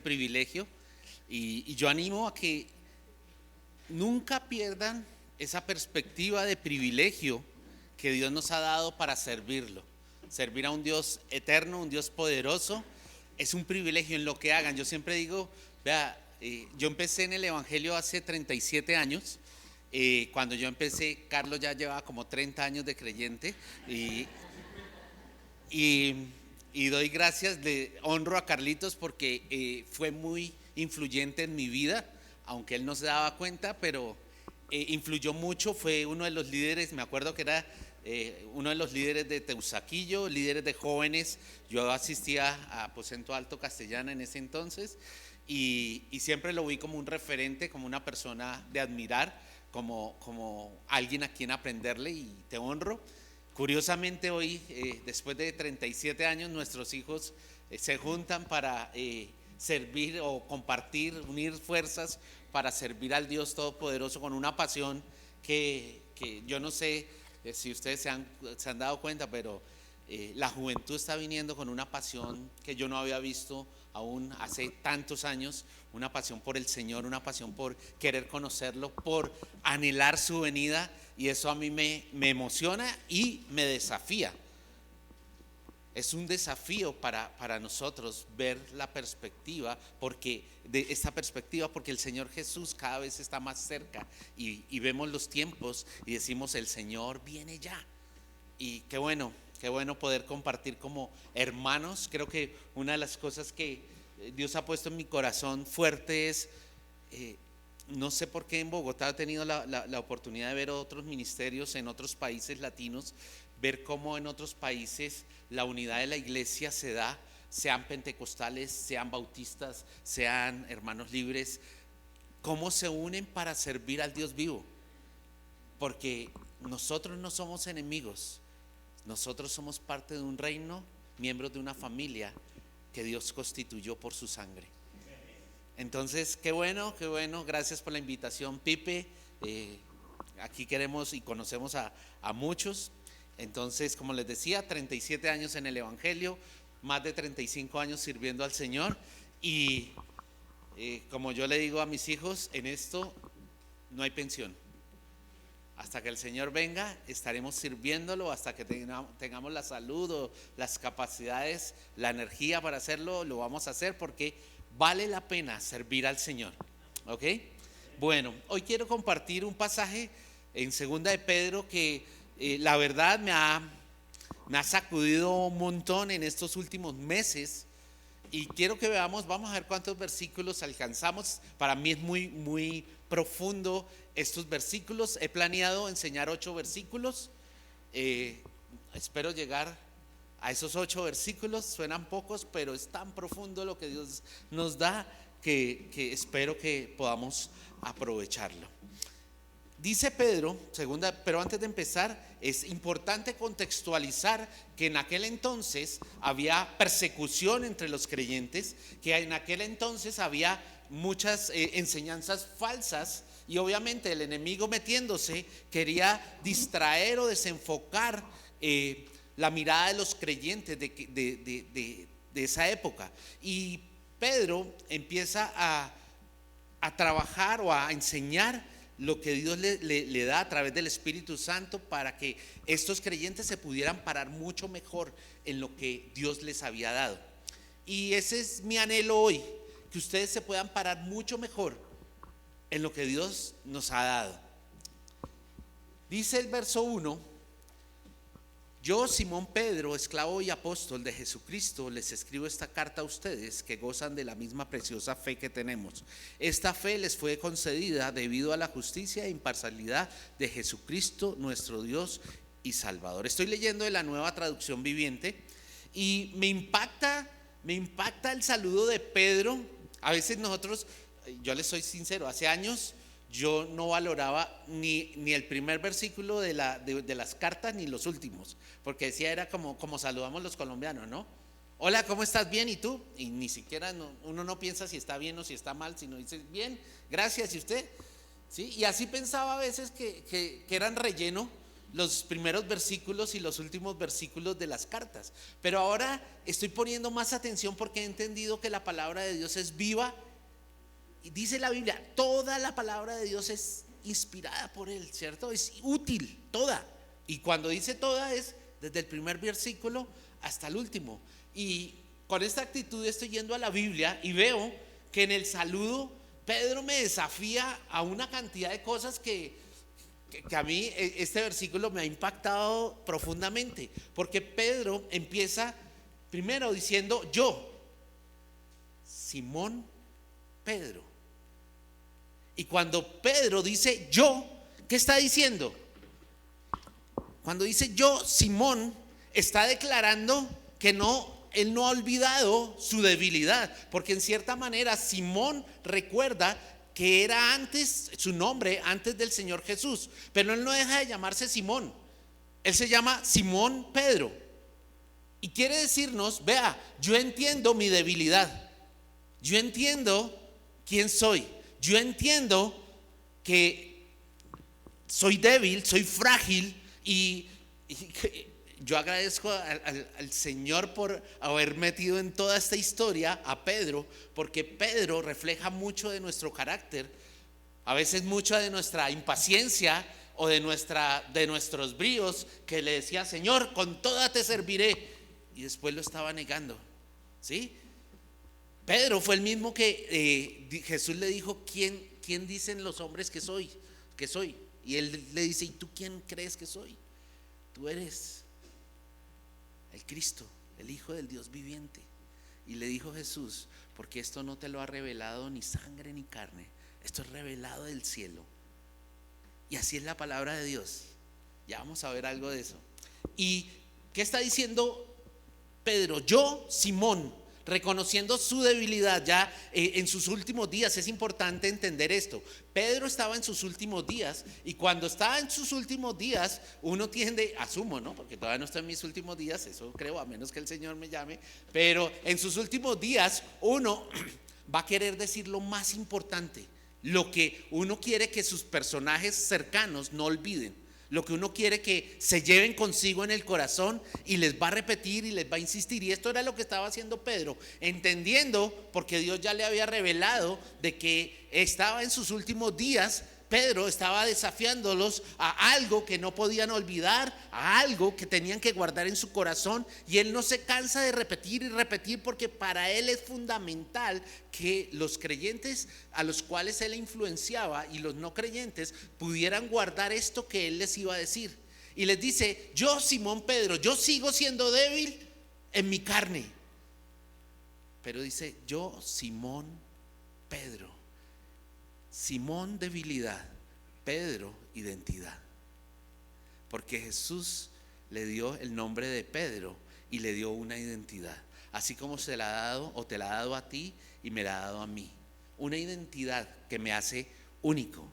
privilegio y yo animo a que nunca pierdan esa perspectiva de privilegio que Dios nos ha dado para servirlo. Servir a un Dios eterno, un Dios poderoso, es un privilegio en lo que hagan. Yo siempre digo, vea, yo empecé en el Evangelio hace 37 años. Cuando yo empecé, Carlos ya llevaba como 30 años de creyente y, y doy gracias, le honro a Carlitos porque fue muy influyente en mi vida, aunque él no se daba cuenta, pero influyó mucho. Fue uno de los líderes, me acuerdo que era uno de los líderes de Teusaquillo, líderes de jóvenes. Yo asistía a Aposento Alto Castellana en ese entonces y siempre lo vi como un referente, como una persona de admirar, como alguien a quien aprenderle, y te honro. Curiosamente hoy, después de 37 años, nuestros hijos se juntan para servir o compartir, unir fuerzas para servir al Dios Todopoderoso con una pasión que yo no sé si ustedes se han dado cuenta, pero la juventud está viniendo con una pasión que yo no había visto aún hace tantos años, una pasión por el Señor, una pasión por querer conocerlo, por anhelar su venida, y eso a mí me emociona y me desafía. Es un desafío para nosotros ver la perspectiva, porque de esta perspectiva, porque el Señor Jesús cada vez está más cerca y vemos los tiempos y decimos, el Señor viene ya. Y qué bueno poder compartir como hermanos. Creo que una de las cosas que Dios ha puesto en mi corazón fuerte es, no sé por qué en Bogotá he tenido la oportunidad de ver otros ministerios en otros países latinos, ver cómo en otros países la unidad de la iglesia se da, sean pentecostales, sean bautistas, sean hermanos libres, cómo se unen para servir al Dios vivo. Porque nosotros no somos enemigos, nosotros somos parte de un reino, miembros de una familia que Dios constituyó por su sangre. Entonces, qué bueno, gracias por la invitación, Pipe. Aquí queremos y conocemos a muchos. Entonces, como les decía, 37 años en el Evangelio, más de 35 años sirviendo al Señor. Y como yo le digo a mis hijos, en esto no hay pensión. Hasta que el Señor venga, estaremos sirviéndolo, hasta que tengamos la salud o las capacidades, la energía para hacerlo, lo vamos a hacer, porque vale la pena servir al Señor. ¿Ok? Bueno, hoy quiero compartir un pasaje en Segunda de Pedro que la verdad me ha sacudido un montón en estos últimos meses. Y quiero que veamos, vamos a ver cuántos versículos alcanzamos. Para mí es muy profundo estos versículos. He planeado enseñar 8 versículos. Espero llegar a esos 8 versículos. Suenan pocos, pero es tan profundo lo que Dios nos da que espero que podamos aprovecharlo. Dice Pedro, pero antes de empezar, es importante contextualizar que en aquel entonces había persecución entre los creyentes, que en aquel entonces había muchas enseñanzas falsas, y obviamente el enemigo, metiéndose, quería distraer o desenfocar la mirada de los creyentes de esa época. Y Pedro empieza a trabajar o a enseñar lo que Dios le da a través del Espíritu Santo, para que estos creyentes se pudieran parar mucho mejor en lo que Dios les había dado. Y ese es mi anhelo hoy, que ustedes se puedan parar mucho mejor en lo que Dios nos ha dado. Dice el verso 1: yo, Simón Pedro, esclavo y apóstol de Jesucristo, les escribo esta carta a ustedes que gozan de la misma preciosa fe que tenemos. Esta fe les fue concedida debido a la justicia e imparcialidad de Jesucristo, nuestro Dios y Salvador. Estoy leyendo de la Nueva Traducción Viviente y me impacta el saludo de Pedro. A veces nosotros, yo les soy sincero, hace años yo no valoraba ni el primer versículo de las cartas, ni los últimos, porque decía, era como saludamos los colombianos, ¿no? Hola, ¿cómo estás? Bien, ¿y tú? Y ni siquiera uno no piensa si está bien o si está mal, sino dice, bien, gracias, ¿y usted? ¿Sí? Y así pensaba a veces que eran relleno, los primeros versículos y los últimos versículos de las cartas. Pero ahora estoy poniendo más atención porque he entendido que la palabra de Dios es viva. Y dice la Biblia, toda la palabra de Dios es inspirada por Él, ¿cierto? Es útil, toda. Y cuando dice toda es desde el primer versículo hasta el último. Y con esta actitud estoy yendo a la Biblia y veo que en el saludo Pedro me desafía a una cantidad de cosas que a mí este versículo me ha impactado profundamente. Porque Pedro empieza primero diciendo yo, Simón Pedro. Y cuando Pedro dice yo, ¿qué está diciendo? Cuando dice yo, Simón, está declarando que él no ha olvidado su debilidad, porque en cierta manera Simón recuerda que era antes su nombre, antes del Señor Jesús, pero él no deja de llamarse Simón, él se llama Simón Pedro. Y quiere decirnos, vea, yo entiendo mi debilidad, yo entiendo quién soy, yo entiendo que soy débil, soy frágil y yo agradezco al Señor por haber metido en toda esta historia a Pedro, porque Pedro refleja mucho de nuestro carácter, a veces mucho de nuestra impaciencia o de nuestros bríos, que le decía, Señor, con toda te serviré, y después lo estaba negando, ¿sí? Pedro fue el mismo que Jesús le dijo, ¿quién dicen los hombres que soy? Y él le dice, ¿y tú quién crees que soy? Tú eres el Cristo, el Hijo del Dios viviente. Y le dijo Jesús, porque esto no te lo ha revelado ni sangre ni carne, esto es revelado del cielo. Y así es la palabra de Dios. Ya vamos a ver algo de eso. ¿Y qué está diciendo Pedro? Yo, Simón, reconociendo su debilidad ya en sus últimos días. Es importante entender esto. Pedro estaba en sus últimos días, y cuando está en sus últimos días uno tiende, asumo, ¿no? Porque todavía no está en mis últimos días, eso creo, a menos que el Señor me llame, pero en sus últimos días uno va a querer decir lo más importante, lo que uno quiere que sus personajes cercanos no olviden, lo que uno quiere que se lleven consigo en el corazón, y les va a repetir y les va a insistir. Y esto era lo que estaba haciendo Pedro, entendiendo, porque Dios ya le había revelado de que estaba en sus últimos días. Pedro estaba desafiándolos a algo que no podían olvidar, a algo que tenían que guardar en su corazón, y él no se cansa de repetir y repetir, porque para él es fundamental que los creyentes a los cuales él influenciaba y los no creyentes pudieran guardar esto que él les iba a decir. Y les dice, yo, Simón Pedro, yo sigo siendo débil en mi carne, pero dice, yo, Simón Pedro. Simón, debilidad; Pedro, identidad. Porque Jesús le dio el nombre de Pedro y le dio una identidad, así como se la ha dado, o te la ha dado a ti y me la ha dado a mí. Una identidad que me hace único,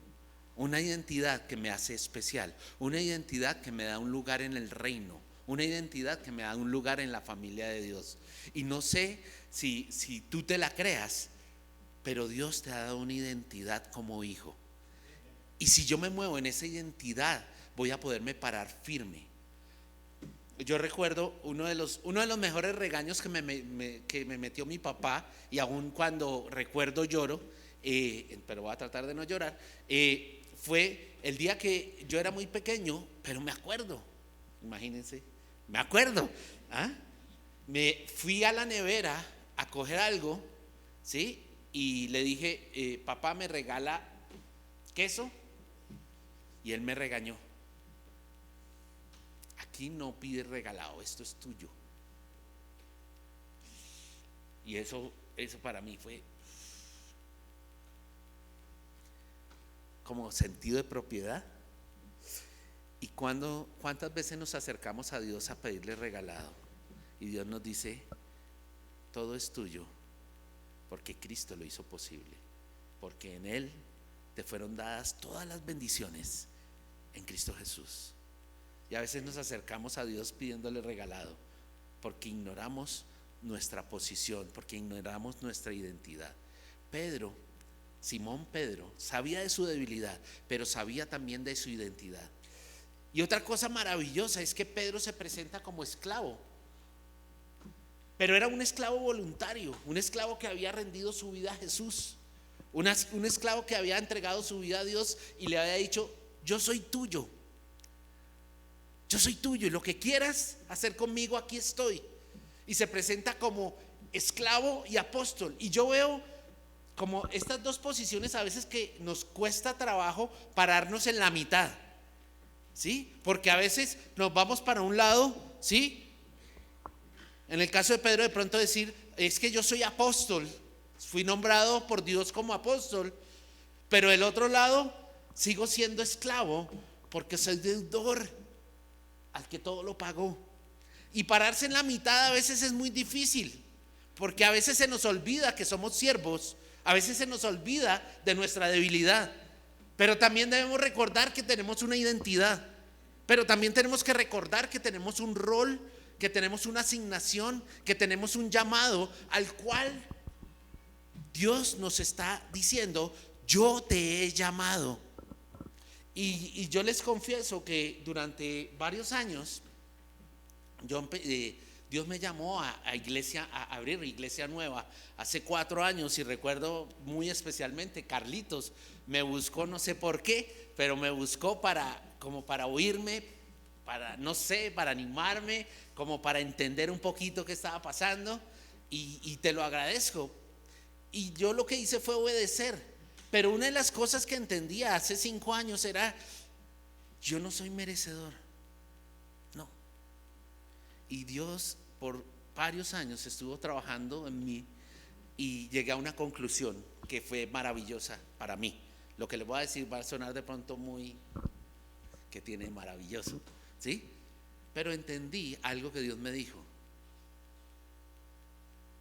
una identidad que me hace especial, una identidad que me da un lugar en el reino, una identidad que me da un lugar en la familia de Dios. Y no sé si tú te la creas, pero Dios te ha dado una identidad como hijo. Y si yo me muevo en esa identidad, voy a poderme parar firme. Yo recuerdo uno de los mejores regaños que me metió mi papá, y aún cuando recuerdo lloro, pero voy a tratar de no llorar. Fue el día que yo era muy pequeño, pero me acuerdo, imagínense, me acuerdo. Me fui a la nevera a coger algo, ¿sí? Y le dije, papá, ¿me regala queso? Y él me regañó. Aquí no pides regalado, esto es tuyo. Y eso para mí fue como sentido de propiedad. ¿Y cuántas veces nos acercamos a Dios a pedirle regalado? Y Dios nos dice, todo es tuyo, porque Cristo lo hizo posible, porque en Él te fueron dadas todas las bendiciones en Cristo Jesús. Y a veces nos acercamos a Dios pidiéndole regalado, porque ignoramos nuestra posición, porque ignoramos nuestra identidad. Simón Pedro sabía de su debilidad, pero sabía también de su identidad. Y otra cosa maravillosa es que Pedro se presenta como esclavo, pero era un esclavo voluntario, un esclavo que había rendido su vida a Jesús, un esclavo que había entregado su vida a Dios y le había dicho: yo soy tuyo, y lo que quieras hacer conmigo, aquí estoy. Y se presenta como esclavo y apóstol. Y yo veo como estas dos posiciones a veces que nos cuesta trabajo pararnos en la mitad, ¿sí? Porque a veces nos vamos para un lado, ¿sí? En el caso de Pedro, de pronto decir: es que yo soy apóstol, fui nombrado por Dios como apóstol, pero del otro lado sigo siendo esclavo porque soy deudor al que todo lo pagó. Y pararse en la mitad a veces es muy difícil, porque a veces se nos olvida que somos siervos, a veces se nos olvida de nuestra debilidad, pero también debemos recordar que tenemos una identidad, pero también tenemos que recordar que tenemos un rol, que tenemos una asignación, que tenemos un llamado al cual Dios nos está diciendo: yo te he llamado. Y yo les confieso que durante varios años Dios me llamó a iglesia, a abrir iglesia nueva hace 4 años, y recuerdo muy especialmente Carlitos me buscó, no sé por qué, pero me buscó como para oírme, para, no sé, para animarme, como para entender un poquito qué estaba pasando, y te lo agradezco. Y yo lo que hice fue obedecer, pero una de las cosas que entendía hace 5 años era: yo no soy merecedor, no. Y Dios por varios años estuvo trabajando en mí, y llegué a una conclusión que fue maravillosa para mí. Lo que les voy a decir va a sonar de pronto muy, que tiene maravilloso, ¿sí? Pero entendí algo que Dios me dijo: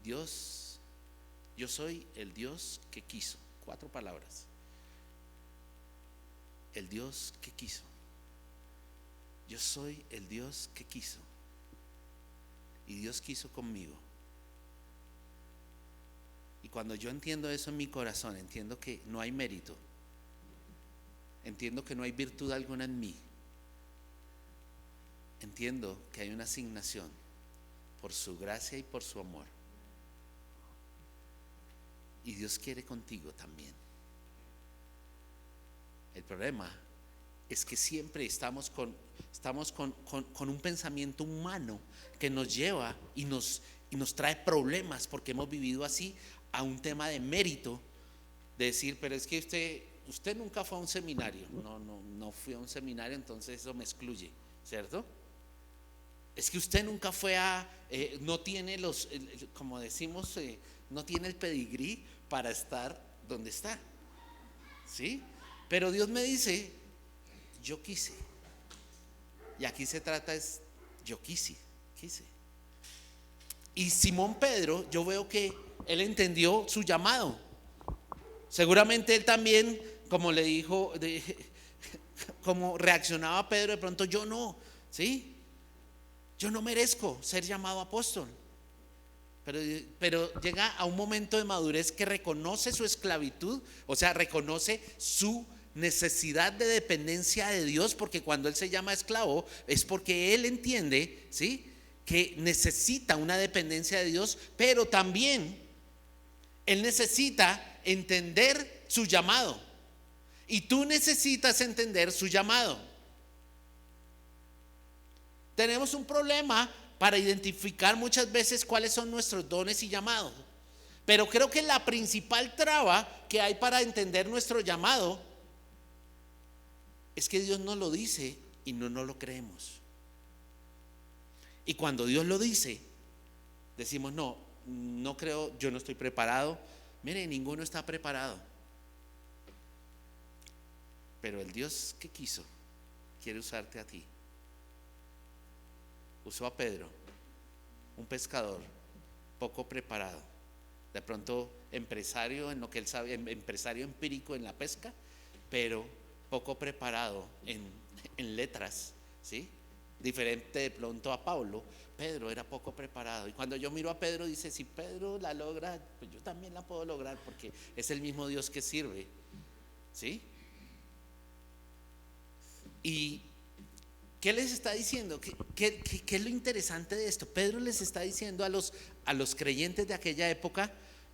Dios, yo soy el Dios que quiso. 4 palabras: el Dios que quiso. Yo soy el Dios que quiso. Y Dios quiso conmigo. Y cuando yo entiendo eso en mi corazón, entiendo que no hay mérito, entiendo que no hay virtud alguna en mí, entiendo que hay una asignación por su gracia y por su amor. Y Dios quiere contigo también. El problema es que siempre estamos con un pensamiento humano que nos lleva y nos trae problemas, porque hemos vivido así, a un tema de mérito, de decir: pero es que usted nunca fue a un seminario. No fui a un seminario, entonces eso me excluye, ¿cierto? Es que usted nunca fue no tiene como decimos, no tiene el pedigrí para estar donde está, ¿sí? Pero Dios me dice: yo quise. Y aquí se trata es: yo quise. Y Simón Pedro, yo veo que él entendió su llamado. Seguramente él también, como le dijo, como reaccionaba Pedro, de pronto: yo no, ¿sí? Yo no merezco ser llamado apóstol. Pero llega a un momento de madurez que reconoce su esclavitud, o sea, reconoce su necesidad de dependencia de Dios, porque cuando él se llama esclavo es porque él entiende, ¿sí?, que necesita una dependencia de Dios, pero también él necesita entender su llamado. Y tú necesitas entender su llamado. Tenemos un problema para identificar muchas veces cuáles son nuestros dones y llamados, pero creo que la principal traba que hay para entender nuestro llamado es que Dios nos lo dice y no nos lo creemos. Y cuando Dios lo dice, decimos: no creo, yo no estoy preparado. Mire, ninguno está preparado. Pero el Dios que quiso quiere usarte a ti. Usó a Pedro, un pescador poco preparado, de pronto empresario en lo que él sabe, empresario empírico en la pesca, pero poco preparado en letras, ¿sí? Diferente de pronto a Pablo. Pedro era poco preparado, y cuando yo miro a Pedro, dice: si Pedro la logra, pues yo también la puedo lograr, porque es el mismo Dios que sirve, ¿sí? Y ¿Qué les está diciendo? ¿Qué es lo interesante de esto? Pedro les está diciendo a los creyentes de aquella época: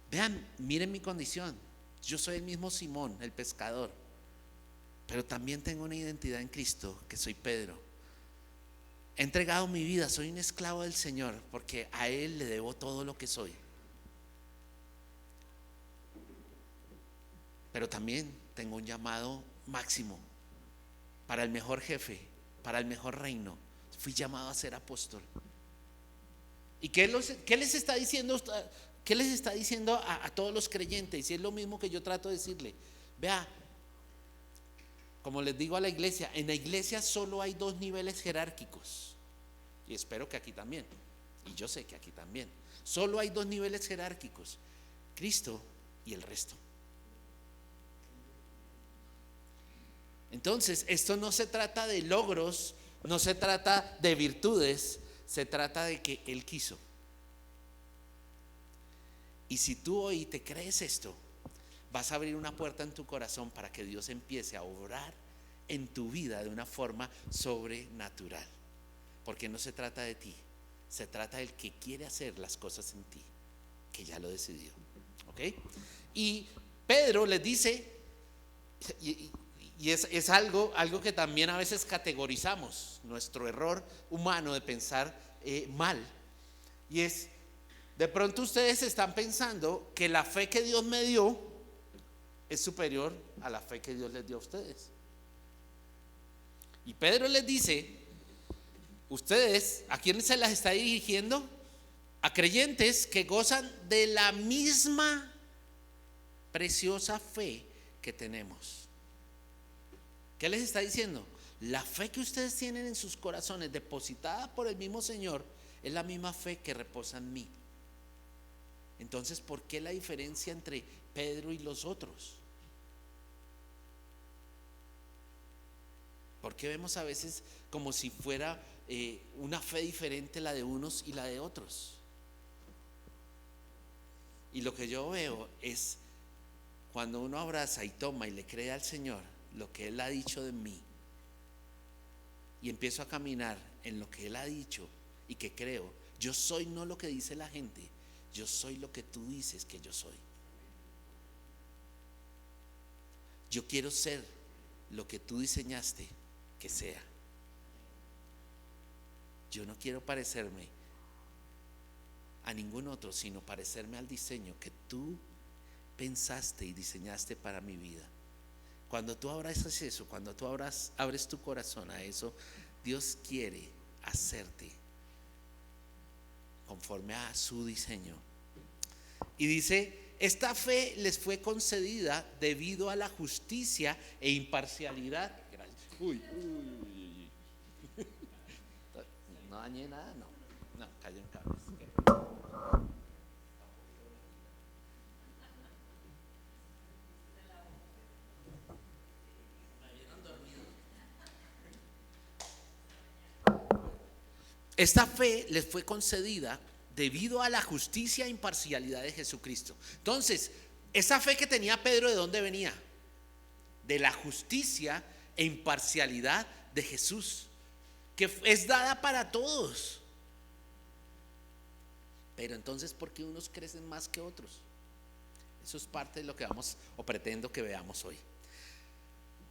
vean, miren mi condición. Yo soy el mismo Simón, el pescador, pero también tengo una identidad en Cristo, que soy Pedro. He entregado mi vida, soy un esclavo del Señor, porque a Él le debo todo lo que soy. Pero también tengo un llamado máximo para el mejor jefe, para el mejor reino. Fui llamado a ser apóstol. ¿Y qué les está diciendo? ¿Qué les está diciendo a todos los creyentes? Y es lo mismo que yo trato de decirle. Vea, como les digo a la iglesia, en la iglesia solo hay dos niveles jerárquicos. Y espero que aquí también. Y yo sé que aquí también. Solo hay dos niveles jerárquicos: Cristo y el resto. Entonces, esto no se trata de logros, no se trata de virtudes, se trata de que Él quiso. Y si tú hoy te crees esto, vas a abrir una puerta en tu corazón para que Dios empiece a obrar en tu vida de una forma sobrenatural. Porque no se trata de ti, se trata del que quiere hacer las cosas en ti, que ya lo decidió. ¿Ok? Y Pedro les dice, y es algo que también a veces categorizamos, nuestro error humano de pensar mal. Y es, de pronto ustedes están pensando que la fe que Dios me dio es superior a la fe que Dios les dio a ustedes. Y Pedro les dice: ustedes, ¿a quién se las está dirigiendo? A creyentes que gozan de la misma preciosa fe que tenemos. ¿Qué les está diciendo? La fe que ustedes tienen en sus corazones, depositada por el mismo Señor, es la misma fe que reposa en mí. Entonces, ¿por qué la diferencia entre Pedro y los otros? ¿Por qué vemos a veces como si fuera una fe diferente la de unos y la de otros? Y lo que yo veo es, cuando uno abraza y toma y le cree al Señor lo que Él ha dicho de mí, y empiezo a caminar en lo que Él ha dicho y que creo, yo soy no lo que dice la gente, yo soy lo que tú dices que yo soy. Yo quiero ser lo que tú diseñaste que sea. Yo no quiero parecerme a ningún otro, sino parecerme al diseño que tú pensaste y diseñaste para mi vida. Cuando tú abrazas eso, cuando tú abres tu corazón a eso, Dios quiere hacerte conforme a su diseño. Y dice: esta fe les fue concedida debido a la justicia e imparcialidad. Uy. No dañé nada, no, cayó en cabeza. Esta fe les fue concedida debido a la justicia e imparcialidad de Jesucristo. Entonces, esa fe que tenía Pedro, ¿de dónde venía? De la justicia e imparcialidad de Jesús, que es dada para todos. Pero entonces, ¿por qué unos crecen más que otros? Eso es parte de lo que vamos, o pretendo que veamos hoy.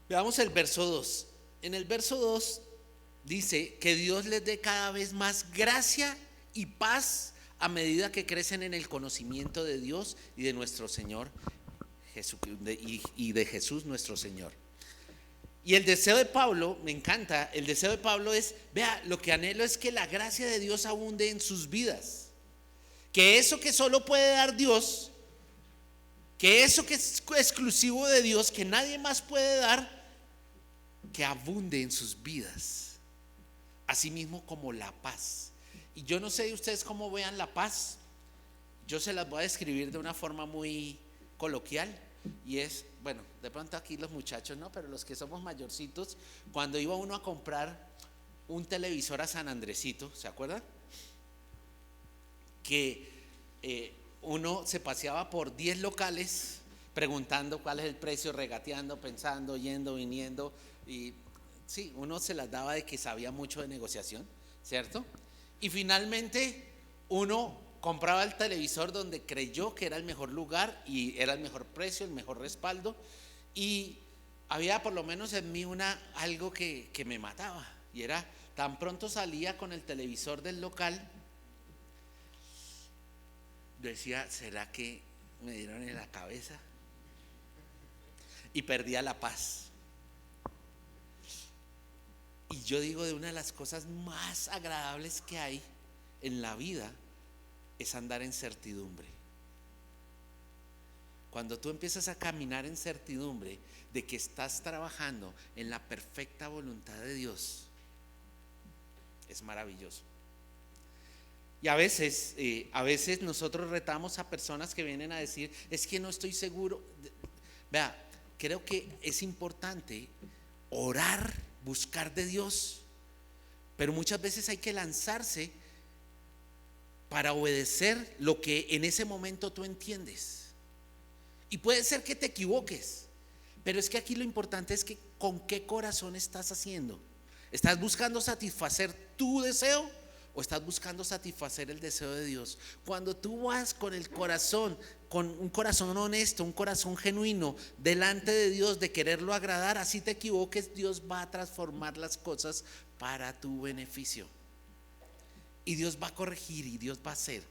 Veamos el verso 2. En el verso 2 dice que Dios les dé cada vez más gracia y paz a medida que crecen en el conocimiento de Dios y de nuestro Señor y de Jesús nuestro Señor. Y el deseo de Pablo, me encanta, el deseo de Pablo es, vea, lo que anhelo es que la gracia de Dios abunde en sus vidas. Que eso que solo puede dar Dios, que eso que es exclusivo de Dios, que nadie más puede dar, que abunde en sus vidas. Asimismo como la paz. Y yo no sé ustedes cómo vean la paz. Yo se las voy a describir de una forma muy coloquial. Y es, bueno, de pronto aquí los muchachos no, pero los que somos mayorcitos, cuando iba uno a comprar un televisor a San Andresito, ¿se acuerdan? Que uno se paseaba por 10 locales preguntando cuál es el precio, regateando, pensando, yendo, viniendo, y sí, uno se las daba de que sabía mucho de negociación, ¿cierto? Y finalmente uno compraba el televisor donde creyó que era el mejor lugar y era el mejor precio, el mejor respaldo. Y había por lo menos en mí algo que me mataba. Y era, tan pronto salía con el televisor del local, decía, ¿será que me dieron en la cabeza? Y perdía la paz. Y yo digo, de una de las cosas más agradables que hay en la vida es andar en certidumbre. Cuando tú empiezas a caminar en certidumbre de que estás trabajando en la perfecta voluntad de Dios, es maravilloso. Y a veces nosotros retamos a personas que vienen a decir, es que no estoy seguro. Vea, creo que es importante orar, buscar de Dios, pero muchas veces hay que lanzarse para obedecer lo que en ese momento tú entiendes. Y puede ser que te equivoques, pero es que aquí lo importante es que con qué corazón estás haciendo. ¿Estás buscando satisfacer tu deseo o estás buscando satisfacer el deseo de Dios? Cuando tú vas con el corazón, con un corazón honesto, un corazón genuino delante de Dios, de quererlo agradar, así te equivoques, Dios va a transformar las cosas para tu beneficio. Y Dios va a corregir y Dios va a hacer.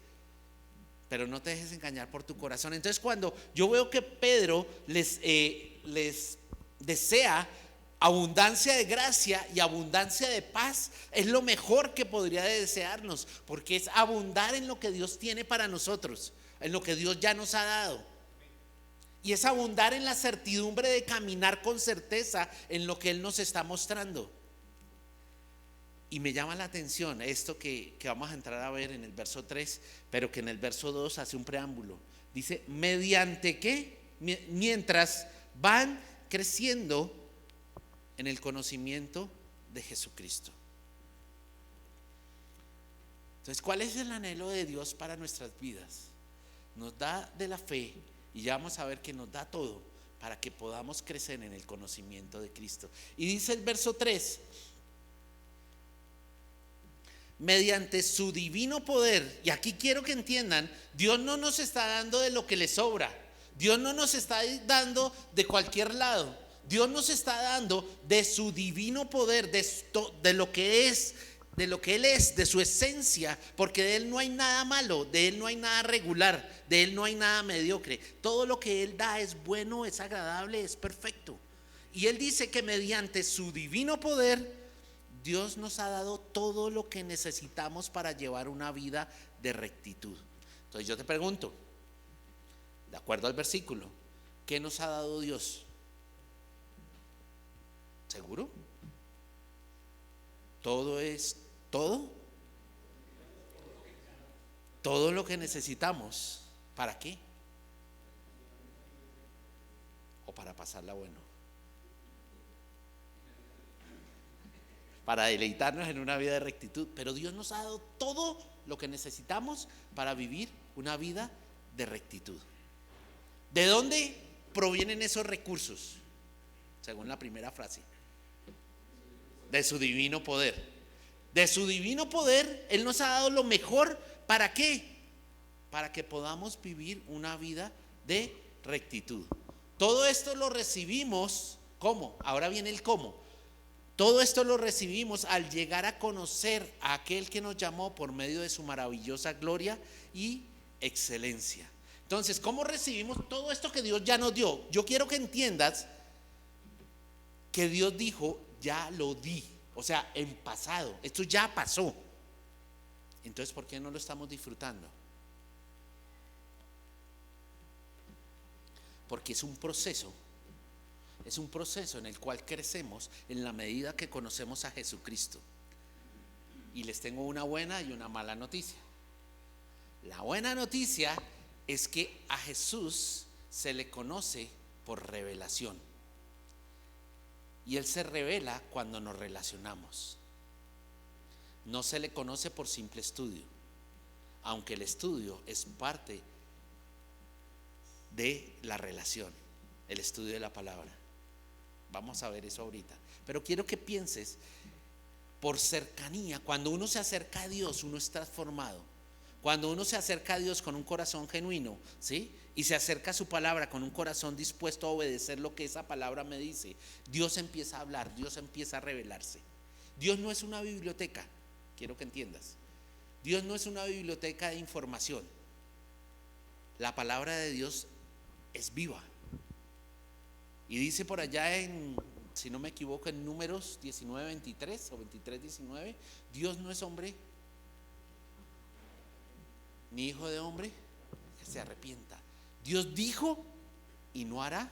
Pero no te dejes engañar por tu corazón. Entonces, cuando yo veo que Pedro les desea abundancia de gracia y abundancia de paz, es lo mejor que podría desearnos, porque es abundar en lo que Dios tiene para nosotros, en lo que Dios ya nos ha dado. Y es abundar en la certidumbre de caminar con certeza en lo que Él nos está mostrando. Y me llama la atención esto que vamos a entrar a ver en el verso 3, pero que en el verso 2 hace un preámbulo. Dice, mediante qué, mientras van creciendo en el conocimiento de Jesucristo. Entonces, ¿cuál es el anhelo de Dios para nuestras vidas? Nos da de la fe, y ya vamos a ver que nos da todo para que podamos crecer en el conocimiento de Cristo. Y dice el verso 3, mediante su divino poder. Y aquí quiero que entiendan, Dios no nos está dando de lo que le sobra. Dios no nos está dando de cualquier lado. Dios nos está dando de su divino poder, de lo que es, de lo que Él es, de su esencia, porque de Él no hay nada malo, de Él no hay nada regular, de Él no hay nada mediocre. Todo lo que Él da es bueno, es agradable, es perfecto. Y Él dice que mediante su divino poder, Dios nos ha dado todo lo que necesitamos para llevar una vida de rectitud. Entonces yo te pregunto, de acuerdo al versículo, ¿qué nos ha dado Dios? ¿Seguro? Todo es todo. Todo lo que necesitamos. ¿Para qué? ¿O para pasarla bueno? Para deleitarnos en una vida de rectitud. Pero Dios nos ha dado todo lo que necesitamos para vivir una vida de rectitud. ¿De dónde provienen esos recursos? Según la primera frase, de su divino poder. De su divino poder, Él nos ha dado lo mejor. ¿Para qué? Para que podamos vivir una vida de rectitud. Todo esto lo recibimos, ¿cómo? Ahora viene el cómo. Todo esto lo recibimos al llegar a conocer a aquel que nos llamó por medio de su maravillosa gloria y excelencia. Entonces, ¿cómo recibimos todo esto que Dios ya nos dio? Yo quiero que entiendas que Dios dijo, ya lo di. O sea, en pasado, esto ya pasó. Entonces, ¿por qué no lo estamos disfrutando? Porque es un proceso. Es un proceso en el cual crecemos en la medida que conocemos a Jesucristo. Y les tengo una buena y una mala noticia. La buena noticia es que a Jesús se le conoce por revelación. Y Él se revela cuando nos relacionamos. No se le conoce por simple estudio, aunque el estudio es parte de la relación, el estudio de la palabra. Vamos a ver eso ahorita. Pero quiero que pienses, por cercanía, cuando uno se acerca a Dios, uno es transformado. Cuando uno se acerca a Dios con un corazón genuino, ¿sí? Y se acerca a su palabra con un corazón dispuesto a obedecer lo que esa palabra me dice, Dios empieza a hablar, Dios empieza a revelarse. Dios no es una biblioteca, quiero que entiendas. Dios no es una biblioteca de información. La palabra de Dios es viva. Y dice por allá en, si no me equivoco, en Números 19:23 o 23:19, Dios no es hombre ni hijo de hombre que se arrepienta. Dios dijo y no hará.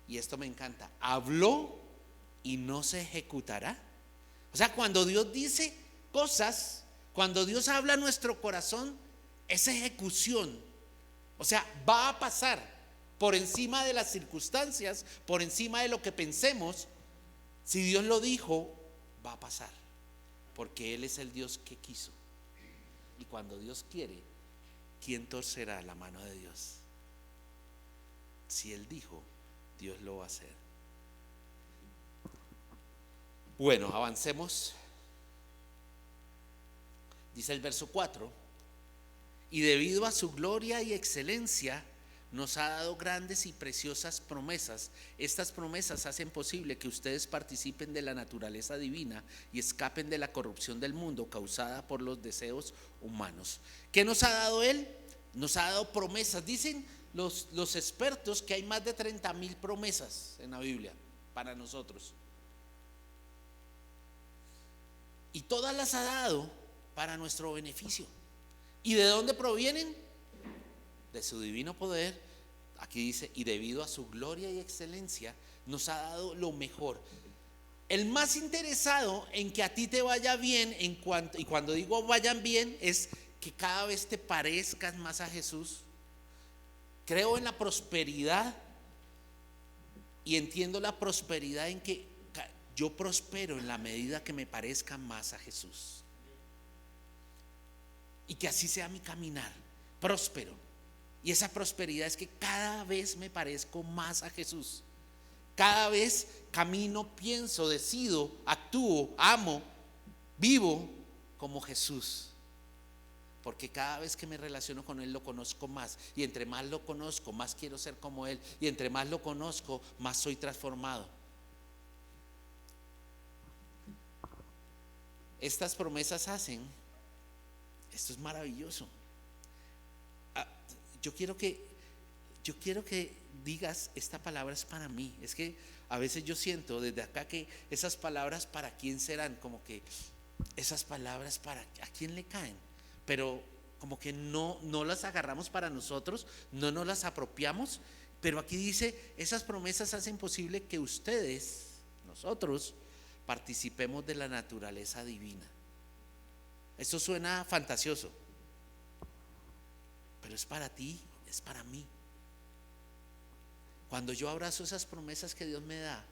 Y esto me encanta: habló y no se ejecutará. O sea, cuando Dios dice cosas, cuando Dios habla a nuestro corazón, es ejecución. O sea, va a pasar por encima de las circunstancias, por encima de lo que pensemos. Si Dios lo dijo, va a pasar, porque Él es el Dios que quiso. Y cuando Dios quiere, ¿quién torcerá la mano de Dios? Si Él dijo, Dios lo va a hacer. Bueno, avancemos. Dice el verso 4: y debido a su gloria y excelencia, nos ha dado grandes y preciosas promesas. Estas promesas hacen posible que ustedes participen de la naturaleza divina y escapen de la corrupción del mundo causada por los deseos humanos. ¿Qué nos ha dado Él? Nos ha dado promesas. Dicen los expertos que hay más de 30,000 promesas en la Biblia para nosotros. Y todas las ha dado para nuestro beneficio. ¿Y de dónde provienen? De su divino poder. Aquí dice, y debido a su gloria y excelencia, nos ha dado lo mejor. El más interesado en que a ti te vaya bien, y cuando digo vayan bien, es que cada vez te parezcas más a Jesús. Creo en la prosperidad y entiendo la prosperidad en que yo prospero en la medida que me parezca más a Jesús. Y que así sea mi caminar, próspero. Y esa prosperidad es que cada vez me parezco más a Jesús. Cada vez camino, pienso, decido, actúo, amo, vivo como Jesús. Porque cada vez que me relaciono con Él lo conozco más. Y entre más lo conozco, más quiero ser como Él. Y entre más lo conozco, más soy transformado. Estas promesas hacen, esto es maravilloso. Yo quiero que digas, esta palabra es para mí. Es que a veces yo siento desde acá que esas palabras, ¿para quién serán? Como que esas palabras, ¿a quién le caen? Pero como que no las agarramos para nosotros, no nos las apropiamos. Pero aquí dice, esas promesas hacen posible que ustedes, nosotros, participemos de la naturaleza divina. Esto suena fantasioso, pero es para ti, es para mí. Cuando yo abrazo esas promesas que Dios me da,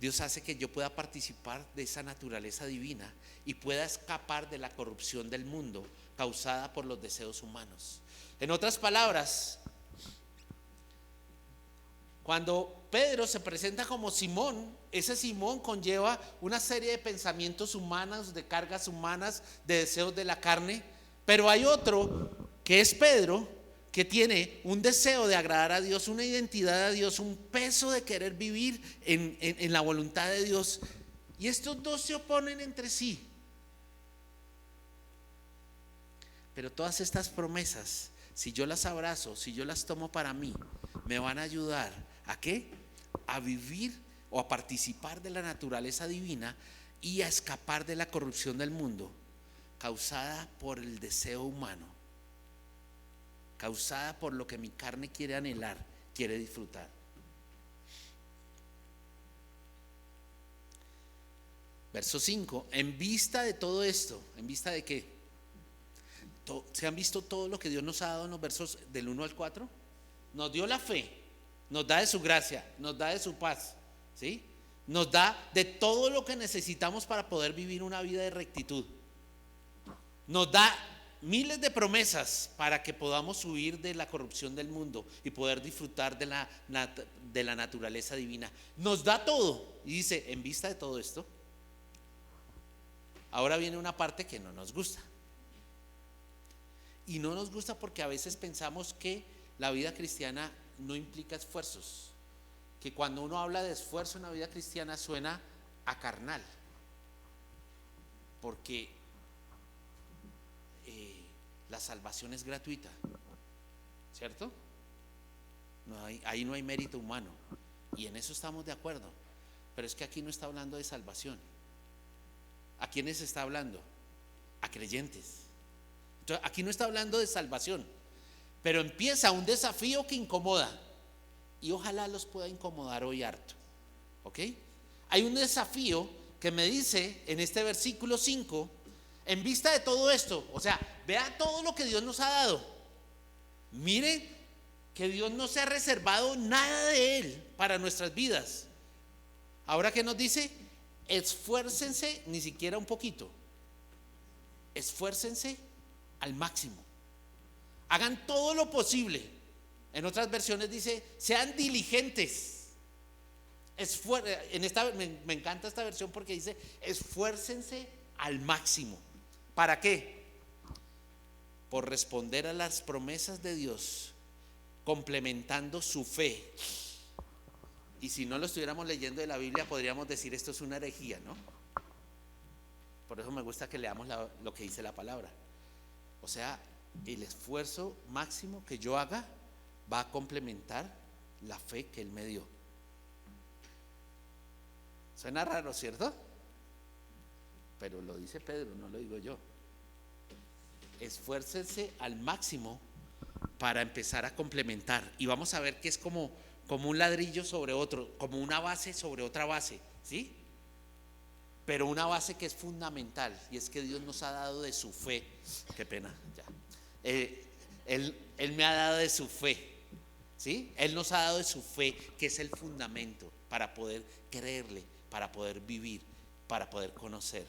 Dios hace que yo pueda participar de esa naturaleza divina y pueda escapar de la corrupción del mundo causada por los deseos humanos. En otras palabras, cuando Pedro se presenta como Simón, ese Simón conlleva una serie de pensamientos humanos, de cargas humanas, de deseos de la carne. Pero hay otro que es Pedro, que tiene un deseo de agradar a Dios, una identidad a Dios, un peso de querer vivir en la voluntad de Dios. Y estos dos se oponen entre sí. Pero todas estas promesas, si yo las abrazo, si yo las tomo para mí, me van a ayudar ¿a qué? A vivir o a participar de la naturaleza divina y a escapar de la corrupción del mundo causada por el deseo humano, causada por lo que mi carne quiere anhelar, quiere disfrutar. Verso 5: en vista de todo esto, ¿en vista de qué? ¿Se han visto todo lo que Dios nos ha dado en los versos del 1 al 4? Nos dio la fe, nos da de su gracia, nos da de su paz, ¿sí? Nos da de todo lo que necesitamos para poder vivir una vida de rectitud. Nos da miles de promesas para que podamos huir de la corrupción del mundo y poder disfrutar de la naturaleza divina. Nos da todo y dice, en vista de todo esto, ahora viene una parte que no nos gusta. Y no nos gusta porque a veces pensamos que la vida cristiana no implica esfuerzos, que cuando uno habla de esfuerzo en la vida cristiana suena a carnal, porque la salvación es gratuita, ¿cierto? Ahí no hay mérito humano, y en eso estamos de acuerdo. Pero es que aquí no está hablando de salvación. ¿A quiénes está hablando? A creyentes. Entonces, aquí no está hablando de salvación, pero empieza un desafío que incomoda, y ojalá los pueda incomodar hoy harto, ¿ok? Hay un desafío que me dice en este versículo 5, en vista de todo esto, o sea, vea todo lo que Dios nos ha dado. Mire que Dios no se ha reservado nada de Él para nuestras vidas. Ahora, ¿qué nos dice? Esfuércense, ni siquiera un poquito, esfuércense al máximo, hagan todo lo posible. En otras versiones dice, sean diligentes. Me encanta esta versión porque dice, esfuércense al máximo. ¿Para qué? Por responder a las promesas de Dios, complementando su fe. Y si no lo estuviéramos leyendo de la Biblia, podríamos decir esto es una herejía, ¿no? Por eso me gusta que leamos lo que dice la palabra. O sea, el esfuerzo máximo que yo haga va a complementar la fe que Él me dio. Suena raro, ¿cierto? Pero lo dice Pedro, no lo digo yo. Esfuércense al máximo para empezar a complementar. Y vamos a ver que es como un ladrillo sobre otro, como una base sobre otra base, ¿sí? Pero una base que es fundamental, y es que Dios nos ha dado de su fe. Qué pena, ya. Él me ha dado de su fe, ¿sí? Él nos ha dado de su fe, que es el fundamento para poder creerle, para poder vivir, para poder conocer,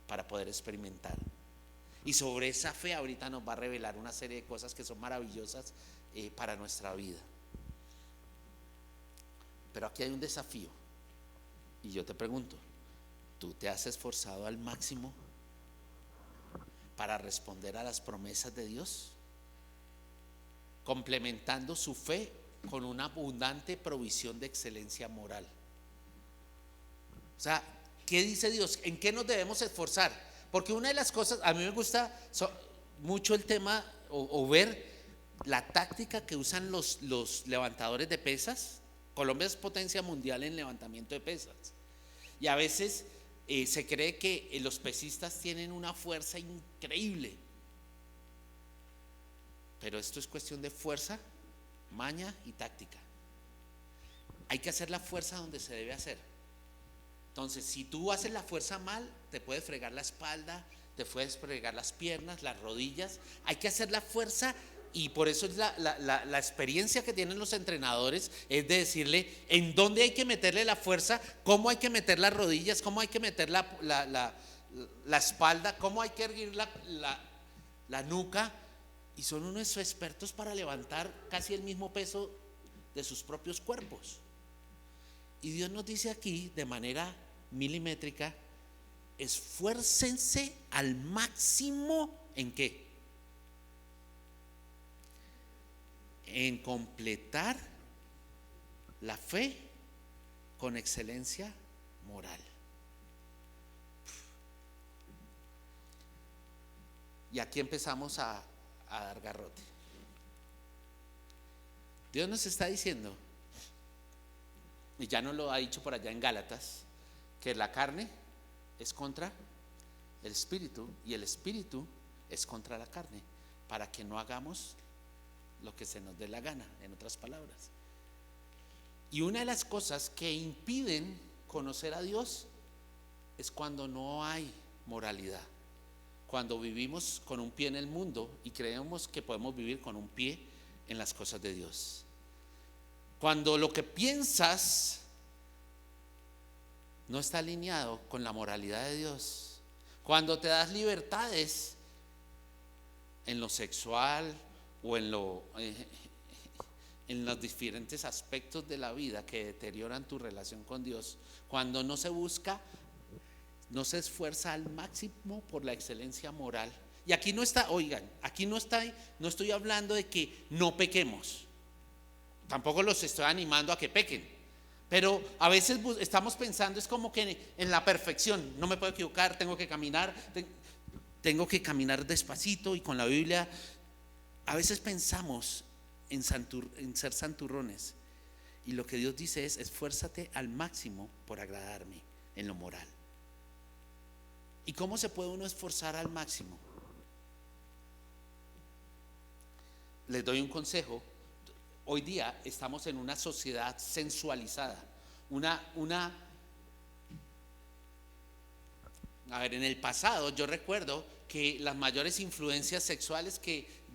para poder experimentar. Y sobre esa fe ahorita nos va a revelar una serie de cosas que son maravillosas para nuestra vida. Pero aquí hay un desafío, y yo te pregunto, ¿tú te has esforzado al máximo para responder a las promesas de Dios, complementando su fe con una abundante provisión de excelencia moral? O sea, ¿qué dice Dios? ¿En qué nos debemos esforzar? Porque una de las cosas, a mí me gusta mucho el tema o ver la táctica que usan los levantadores de pesas. Colombia es potencia mundial en levantamiento de pesas, y a veces se cree que los pesistas tienen una fuerza increíble, pero esto es cuestión de fuerza, maña y táctica. Hay que hacer la fuerza donde se debe hacer. Entonces, si tú haces la fuerza mal, te puedes fregar la espalda, te puedes fregar las piernas, las rodillas. Hay que hacer la fuerza, y por eso es la experiencia que tienen los entrenadores, es de decirle en dónde hay que meterle la fuerza, cómo hay que meter las rodillas, cómo hay que meter la espalda, cómo hay que erguir la nuca. Y son unos expertos para levantar casi el mismo peso de sus propios cuerpos. Y Dios nos dice aquí de manera milimétrica, esfuércense al máximo. ¿En qué? En completar la fe con excelencia moral. Y aquí empezamos a dar garrote. Dios nos está diciendo, y ya nos lo ha dicho por allá en Gálatas, que la carne es contra el espíritu y el espíritu es contra la carne, para que no hagamos lo que se nos dé la gana, en otras palabras. Y una de las cosas que impiden conocer a Dios es cuando no hay moralidad, cuando vivimos con un pie en el mundo y creemos que podemos vivir con un pie en las cosas de Dios. Cuando lo que piensas no está alineado con la moralidad de Dios, cuando te das libertades en lo sexual o en los diferentes aspectos de la vida que deterioran tu relación con Dios, cuando no se busca, no se esfuerza al máximo por la excelencia moral. Y aquí no está, oigan, aquí no estoy hablando de que no pequemos, tampoco los estoy animando a que pequen, pero a veces estamos pensando, es como que en la perfección, no me puedo equivocar, tengo que caminar despacito y con la Biblia. A veces pensamos en ser santurrones, y lo que Dios dice es: esfuérzate al máximo por agradarme en lo moral. ¿Y cómo se puede uno esforzar al máximo? Les doy un consejo. Hoy día estamos en una sociedad sensualizada, en el pasado yo recuerdo que las mayores influencias sexuales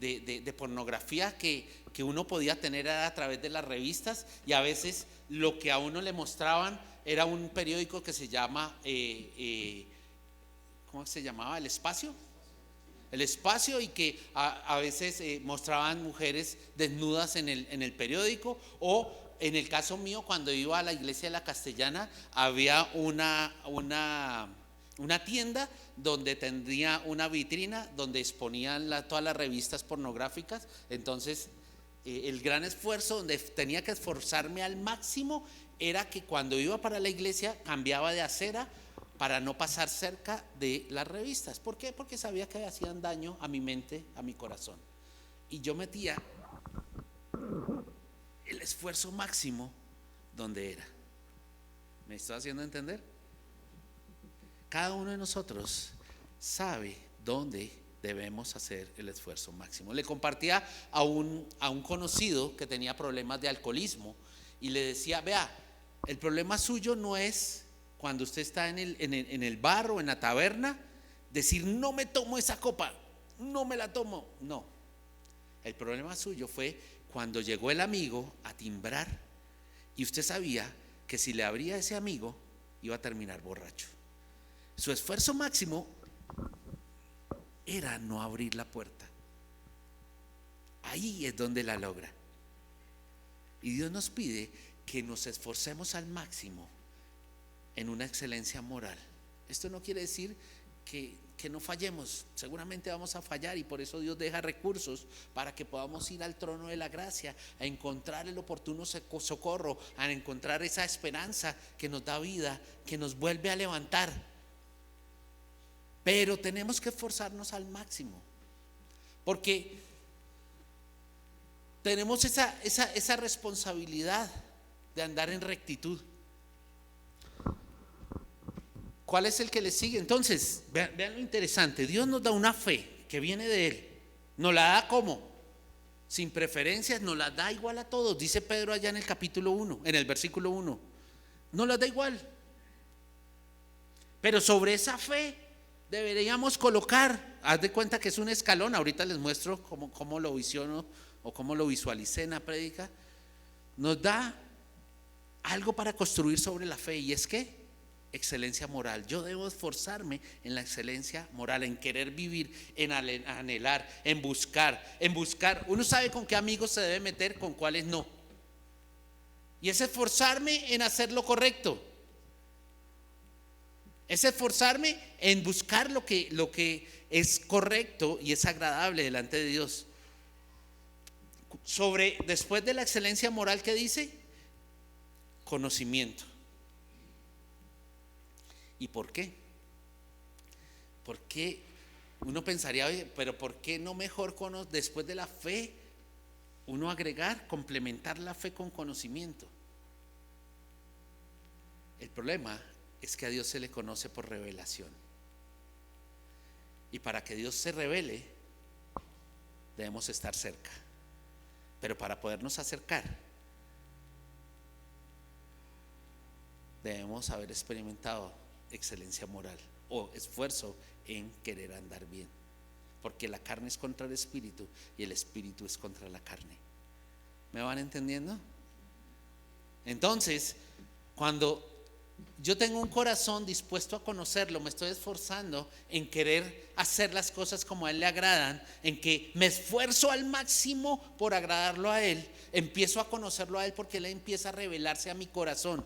de pornografía que uno podía tener era a través de las revistas, y a veces lo que a uno le mostraban era un periódico que se llama, ¿cómo se llamaba? El Espacio, y que a veces mostraban mujeres desnudas en el periódico. O en el caso mío, cuando iba a la iglesia de la Castellana, había una tienda donde tendría una vitrina donde exponían todas las revistas pornográficas. Entonces el gran esfuerzo, donde tenía que esforzarme al máximo, era que cuando iba para la iglesia cambiaba de acera para no pasar cerca de las revistas. ¿Por qué? Porque sabía que hacían daño a mi mente, a mi corazón. Y yo metía el esfuerzo máximo donde era. ¿Me estoy haciendo entender? Cada uno de nosotros sabe dónde debemos hacer el esfuerzo máximo. Le compartía a un conocido que tenía problemas de alcoholismo, y le decía: vea, el problema suyo no es cuando usted está en el bar o en la taberna, decir: no me tomo esa copa, no me la tomo. No, el problema suyo fue cuando llegó el amigo a timbrar, y usted sabía que si le abría a ese amigo iba a terminar borracho. Su esfuerzo máximo era no abrir la puerta. Ahí es donde la logra. Y Dios nos pide que nos esforcemos al máximo en una excelencia moral. Esto no quiere decir que no fallemos. Seguramente vamos a fallar, y por eso Dios deja recursos para que podamos ir al trono de la gracia, a encontrar el oportuno socorro, a encontrar esa esperanza que nos da vida, que nos vuelve a levantar. Pero tenemos que esforzarnos al máximo, porque tenemos esa responsabilidad de andar en rectitud. ¿Cuál es el que le sigue? Entonces, vean lo interesante. Dios nos da una fe que viene de Él. Nos la da ¿cómo? Sin preferencias, nos la da igual a todos. Dice Pedro allá en el capítulo 1, en el versículo 1. Nos la da igual. Pero sobre esa fe deberíamos colocar, haz de cuenta que es un escalón. Ahorita les muestro cómo lo visiono o cómo lo visualicé en la prédica. Nos da algo para construir sobre la fe, y es que excelencia moral. Yo debo esforzarme en la excelencia moral, en querer vivir, en anhelar, en buscar. Uno sabe con qué amigos se debe meter, con cuáles no. Y es esforzarme en hacer lo correcto. Es esforzarme en buscar lo que es correcto y es agradable delante de Dios. Después de la excelencia moral, ¿qué dice? Conocimiento. ¿Y por qué? Porque uno pensaría: oye, pero ¿por qué no mejor después de la fe uno complementar la fe con conocimiento? El problema es que a Dios se le conoce por revelación, y para que Dios se revele debemos estar cerca. Pero para podernos acercar debemos haber experimentado excelencia moral o esfuerzo en querer andar bien, porque la carne es contra el espíritu y el espíritu es contra la carne. ¿Me van entendiendo? Entonces, cuando yo tengo un corazón dispuesto a conocerlo, me estoy esforzando en querer hacer las cosas como a Él le agradan, en que me esfuerzo al máximo por agradarlo a Él, empiezo a conocerlo a Él porque Él empieza a revelarse a mi corazón.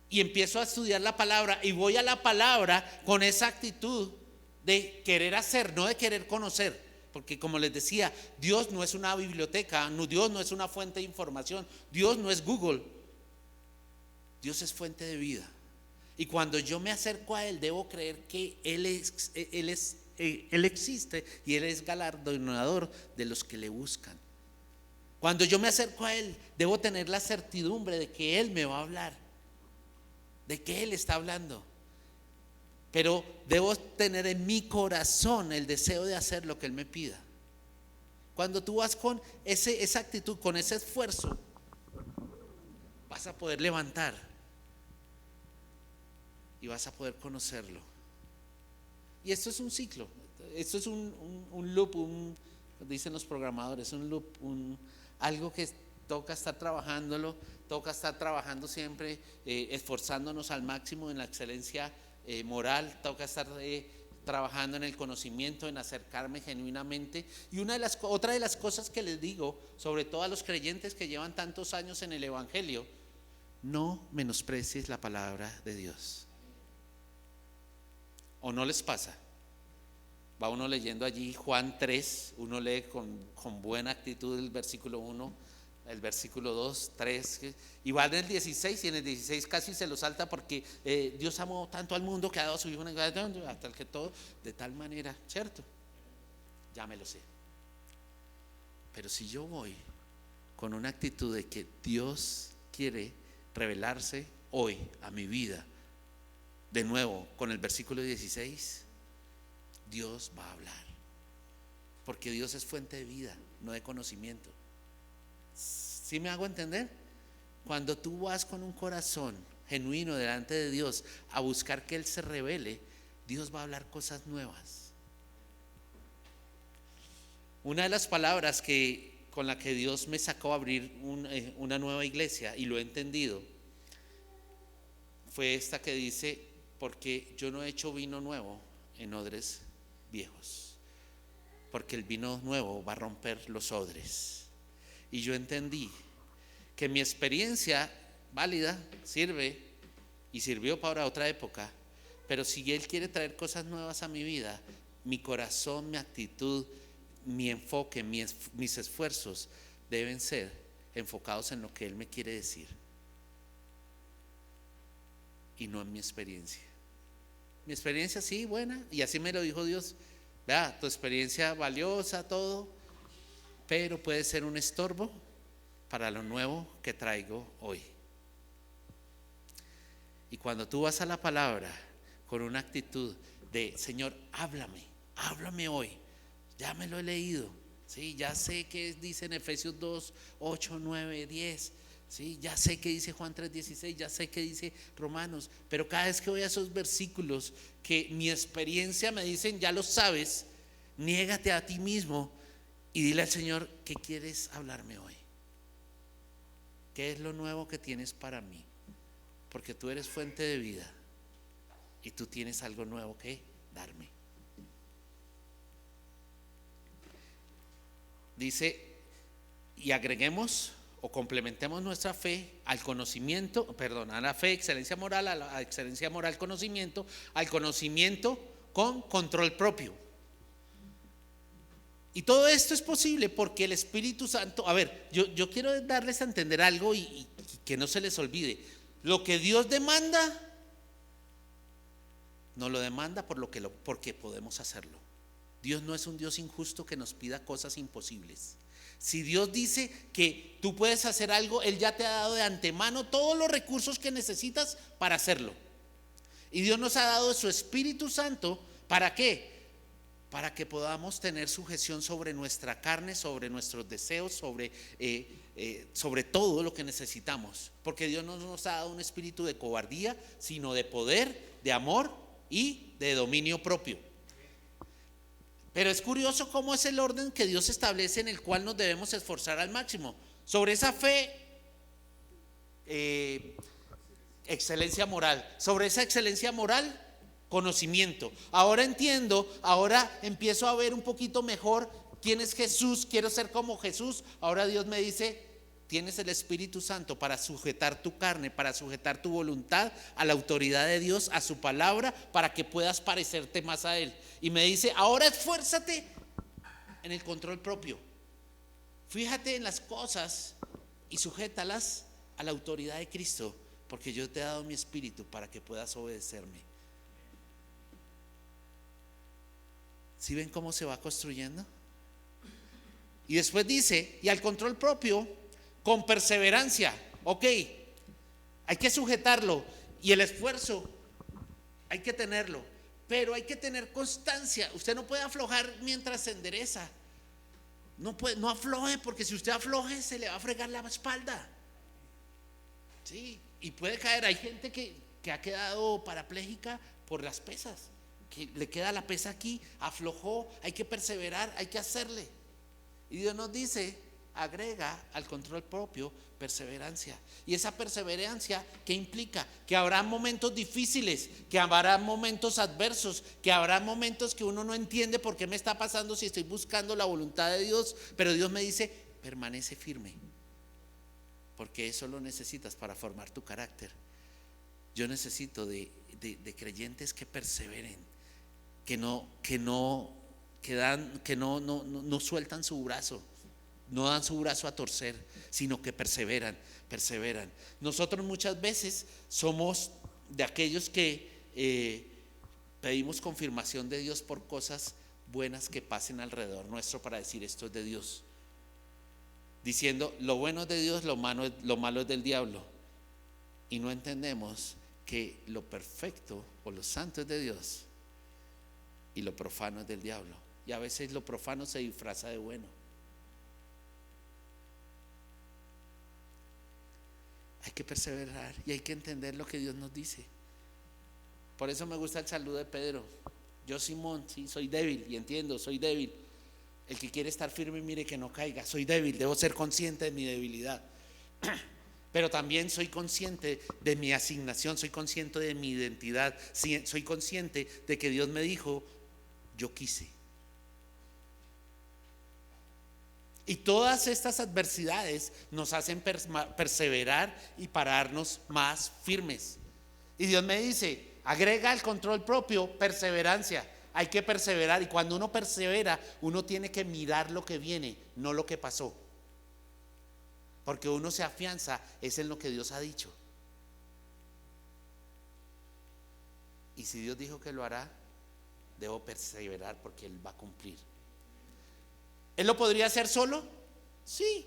Y empiezo a estudiar la palabra y voy a la palabra con esa actitud de querer hacer, no de querer conocer. Porque como les decía, Dios no es una biblioteca, Dios no es una fuente de información, Dios no es Google. Dios es fuente de vida. Y cuando yo me acerco a Él, debo creer que Él existe y Él es galardonador de los que le buscan. Cuando yo me acerco a Él, debo tener la certidumbre de que Él me va a hablar, de que Él está hablando. Pero debo tener en mi corazón el deseo de hacer lo que Él me pida. Cuando tú vas con esa actitud, con ese esfuerzo, vas a poder levantar y vas a poder conocerlo. Y esto es un ciclo, esto es un loop, dicen los programadores, un loop, algo que toca estar trabajándolo, toca estar trabajando siempre, esforzándonos al máximo en la excelencia moral, toca estar trabajando en el conocimiento, en acercarme genuinamente. Y otra de las cosas que les digo, sobre todo a los creyentes que llevan tantos años en el Evangelio, no menosprecies la palabra de Dios. ¿O no les pasa? Va uno leyendo allí Juan 3, uno lee con buena actitud el versículo 1, el versículo 2, 3, y va en el 16, y en el 16 casi se lo salta porque Dios amó tanto al mundo que ha dado a su hijo hasta el que todo, de tal manera, ¿cierto? Ya me lo sé. Pero si yo voy con una actitud de que Dios quiere revelarse hoy a mi vida, de nuevo con el versículo 16, Dios va a hablar, porque Dios es fuente de vida, no de conocimiento. ¿Sí me hago entender? Cuando tú vas con un corazón genuino delante de Dios a buscar que Él se revele, Dios va a hablar cosas nuevas. Una de las palabras con la que Dios me sacó a abrir una nueva iglesia, y lo he entendido, fue esta que dice: porque yo no he hecho vino nuevo en odres viejos, porque el vino nuevo va a romper los odres. Y yo entendí que mi experiencia válida sirve y sirvió para otra época, pero si Él quiere traer cosas nuevas a mi vida, mi corazón, mi actitud, mi enfoque, mis esfuerzos deben ser enfocados en lo que Él me quiere decir y no en mi experiencia. Mi experiencia sí, buena, y así me lo dijo Dios. Vea, tu experiencia valiosa, todo, pero puede ser un estorbo para lo nuevo que traigo hoy. Y cuando tú vas a la palabra con una actitud de: Señor, háblame hoy, ya me lo he leído, ¿sí? Ya sé que dice en Efesios 2, 8, 9, 10, ¿sí? Ya sé que dice Juan 3, 16, ya sé que dice Romanos, pero cada vez que voy a esos versículos que mi experiencia me dicen: ya lo sabes, niégate a ti mismo y dile al Señor: ¿qué quieres hablarme hoy? ¿Qué es lo nuevo que tienes para mí? Porque tú eres fuente de vida y tú tienes algo nuevo que darme. Dice: y agreguemos o complementemos nuestra fe al conocimiento, a la fe, excelencia moral, a la excelencia moral, conocimiento, al conocimiento con control propio. Y todo esto es posible porque el Espíritu Santo, a ver, yo quiero darles a entender algo y que no se les olvide. Lo que Dios demanda, no lo demanda porque podemos hacerlo. Dios no es un Dios injusto que nos pida cosas imposibles. Si Dios dice que tú puedes hacer algo, Él ya te ha dado de antemano todos los recursos que necesitas para hacerlo. Y Dios nos ha dado su Espíritu Santo, ¿para qué? Para que podamos tener sujeción sobre nuestra carne, sobre nuestros deseos, sobre todo lo que necesitamos. Porque Dios no nos ha dado un espíritu de cobardía, sino de poder, de amor y de dominio propio. Pero es curioso cómo es el orden que Dios establece en el cual nos debemos esforzar al máximo. Sobre esa fe excelencia moral. Sobre esa excelencia moral, conocimiento. Ahora entiendo, ahora empiezo a ver un poquito mejor quién es Jesús, quiero ser como Jesús. Ahora Dios me dice, tienes el Espíritu Santo para sujetar tu carne, para sujetar tu voluntad a la autoridad de Dios, a su palabra, para que puedas parecerte más a Él. Y me dice, ahora esfuérzate en el control propio. Fíjate en las cosas y sujétalas a la autoridad de Cristo, porque yo te he dado mi espíritu para que puedas obedecerme. ¿Sí ven cómo se va construyendo? Y después dice, y al control propio, con perseverancia. Ok, hay que sujetarlo, y el esfuerzo hay que tenerlo, pero hay que tener constancia. Usted no puede aflojar mientras se endereza. No afloje, porque si usted afloje se le va a fregar la espalda. Sí, y puede caer. Hay gente que ha quedado parapléjica por las pesas, que le queda la pesa aquí, aflojó. Hay que perseverar, hay que hacerle. Y Dios nos dice, agrega al control propio perseverancia. Y esa perseverancia, ¿qué implica? Que habrá momentos difíciles, que habrá momentos adversos, que habrá momentos que uno no entiende por qué me está pasando si estoy buscando la voluntad de Dios. Pero Dios me dice, permanece firme, porque eso lo necesitas para formar tu carácter. Yo necesito de creyentes que perseveren, que no sueltan su brazo, no dan su brazo a torcer, sino que perseveran. Nosotros muchas veces somos de aquellos que pedimos confirmación de Dios por cosas buenas que pasen alrededor nuestro para decir esto es de Dios, diciendo lo bueno es de Dios, lo malo es del diablo, y no entendemos que lo perfecto o lo santo es de Dios y lo profano es del diablo. Y a veces lo profano se disfraza de bueno. Hay que perseverar y hay que entender lo que Dios nos dice. Por eso me gusta el saludo de Pedro. Yo, Simón, sí, soy débil y entiendo, soy débil. El que quiere estar firme, mire que no caiga. Soy débil, debo ser consciente de mi debilidad. Pero también soy consciente de mi asignación, soy consciente de mi identidad, soy consciente de que Dios me dijo, yo quise. Y todas estas adversidades nos hacen perseverar y pararnos más firmes. Y Dios me dice, agrega al control propio perseverancia. Hay que perseverar, y cuando uno persevera, uno tiene que mirar lo que viene, no lo que pasó. Porque uno se afianza es en lo que Dios ha dicho. Y si Dios dijo que lo hará, debo perseverar porque Él va a cumplir. ¿Él lo podría hacer solo? Sí,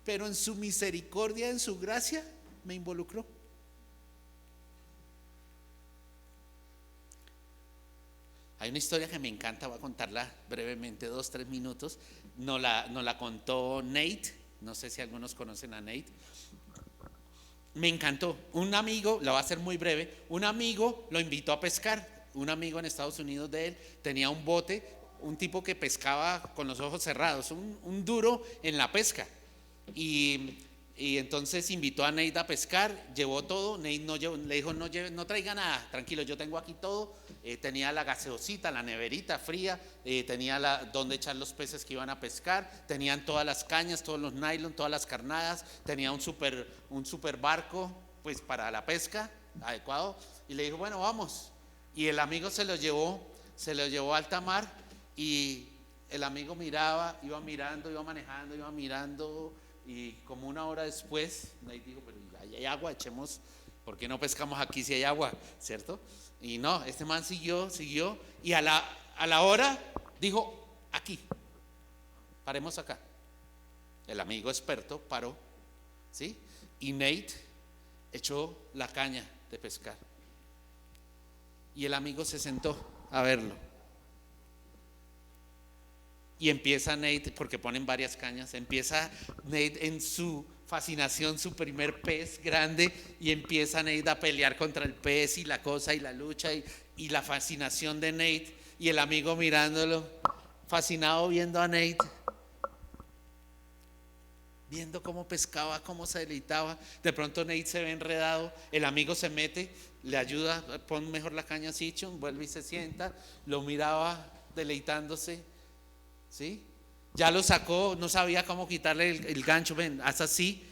pero en su misericordia, en su gracia, me involucró. Hay una historia que me encanta, voy a contarla brevemente, 2-3 minutos. Nos la contó Nate. No sé si algunos conocen a Nate. Me encantó. Un amigo, la voy a hacer muy breve, un amigo lo invitó a pescar. Un amigo en Estados Unidos de él tenía un bote, un tipo que pescaba con los ojos cerrados, un duro en la pesca. Y entonces invitó a Nate a pescar, llevó todo. Nate le dijo, no traiga nada, tranquilo, yo tengo aquí todo. Tenía la gaseosita, la neverita fría, tenía donde echar los peces que iban a pescar, tenían todas las cañas, todos los nylon, todas las carnadas, tenía un super barco pues para la pesca adecuado. Y le dijo, bueno, vamos. Y el amigo se lo llevó a alta mar, y el amigo miraba, iba mirando, iba manejando, iba mirando. Y como una hora después, Nate dijo, pero ahí hay agua, echemos, ¿por qué no pescamos aquí si hay agua? ¿Cierto? Y no, este man siguió, y a la hora dijo, aquí, paremos acá. El amigo experto paró, ¿sí? Y Nate echó la caña de pescar. Y el amigo se sentó a verlo. Y empieza Nate, porque ponen varias cañas, empieza Nate en su fascinación, su primer pez grande, y empieza Nate a pelear contra el pez y la cosa y la lucha y la fascinación de Nate, y el amigo mirándolo, fascinado viendo a Nate. viendo cómo pescaba, cómo se deleitaba. De pronto Nate se ve enredado, el amigo se mete, le ayuda, pon mejor la caña así, vuelve y se sienta, lo miraba deleitándose, ¿sí? Ya lo sacó, no sabía cómo quitarle el gancho, ven, haz así,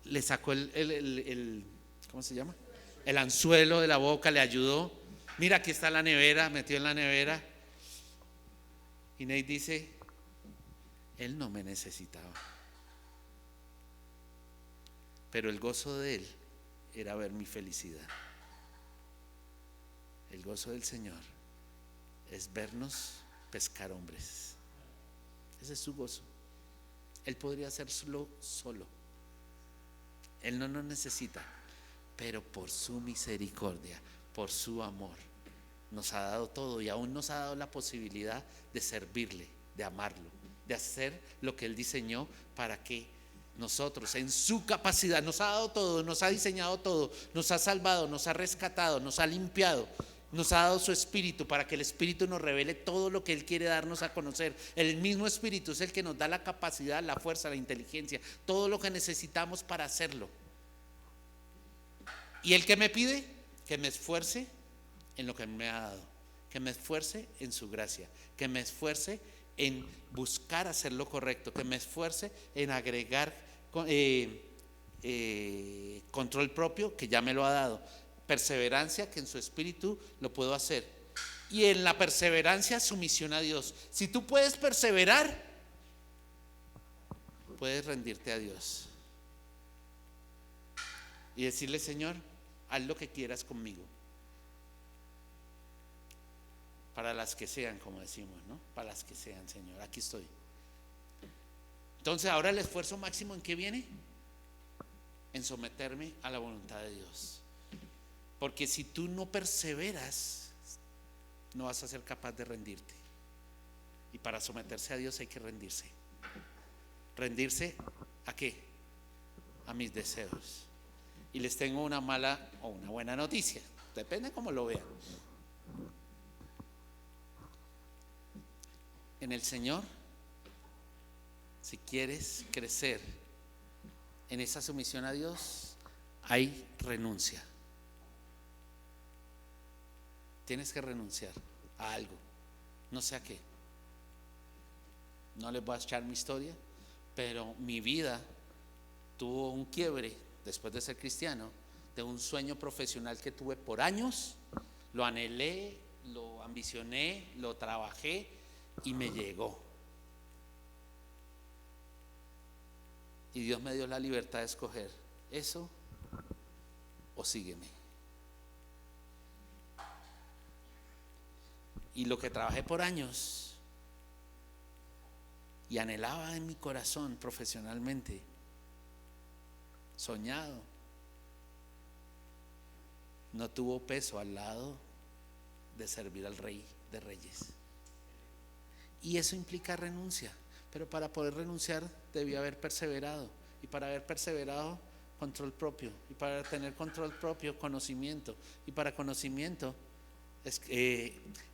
le sacó ¿cómo se llama? El anzuelo de la boca, le ayudó. Mira, aquí está la nevera, metió en la nevera. Y Nate dice, él no me necesitaba. Pero el gozo de él era ver mi felicidad. El gozo del Señor es vernos pescar hombres. Ese es su gozo. Él podría hacerlo solo. Él no nos necesita, pero por su misericordia, por su amor, nos ha dado todo y aún nos ha dado la posibilidad de servirle, de amarlo, de hacer lo que Él diseñó para que nosotros, en su capacidad, nos ha dado todo, nos ha diseñado todo, nos ha salvado, nos ha rescatado, nos ha limpiado, nos ha dado su Espíritu para que el Espíritu nos revele todo lo que Él quiere darnos a conocer. El mismo Espíritu es el que nos da la capacidad, la fuerza, la inteligencia, todo lo que necesitamos para hacerlo. ¿Y Él qué me pide? Que me esfuerce en lo que me ha dado, que me esfuerce en su gracia, que me esfuerce en buscar hacer lo correcto, que me esfuerce en agregar control propio, que ya me lo ha dado, perseverancia, que en su Espíritu lo puedo hacer, y en la perseverancia sumisión a Dios. Si tú puedes perseverar, puedes rendirte a Dios y decirle: Señor, haz lo que quieras conmigo. Para las que sean, como decimos, ¿no? Para las que sean, Señor, aquí estoy. Entonces, ahora el esfuerzo máximo, ¿en qué viene? En someterme a la voluntad de Dios. Porque si tú no perseveras, no vas a ser capaz de rendirte. Y para someterse a Dios hay que rendirse. ¿Rendirse a qué? A mis deseos. Y les tengo una mala o una buena noticia, depende cómo lo vean. En el Señor, si quieres crecer en esa sumisión a Dios, hay renuncia. Tienes que renunciar a algo, no sé a qué. No les voy a echar mi historia, pero mi vida tuvo un quiebre después de ser cristiano, de un sueño profesional que tuve por años. Lo anhelé, lo ambicioné, lo trabajé y me llegó. Y Dios me dio la libertad de escoger eso o sígueme. Y lo que trabajé por años y anhelaba en mi corazón profesionalmente, soñado, no tuvo peso al lado de servir al Rey de Reyes. Y eso implica renuncia, pero para poder renunciar debía haber perseverado, y para haber perseverado, control propio, y para tener control propio, conocimiento, y para conocimiento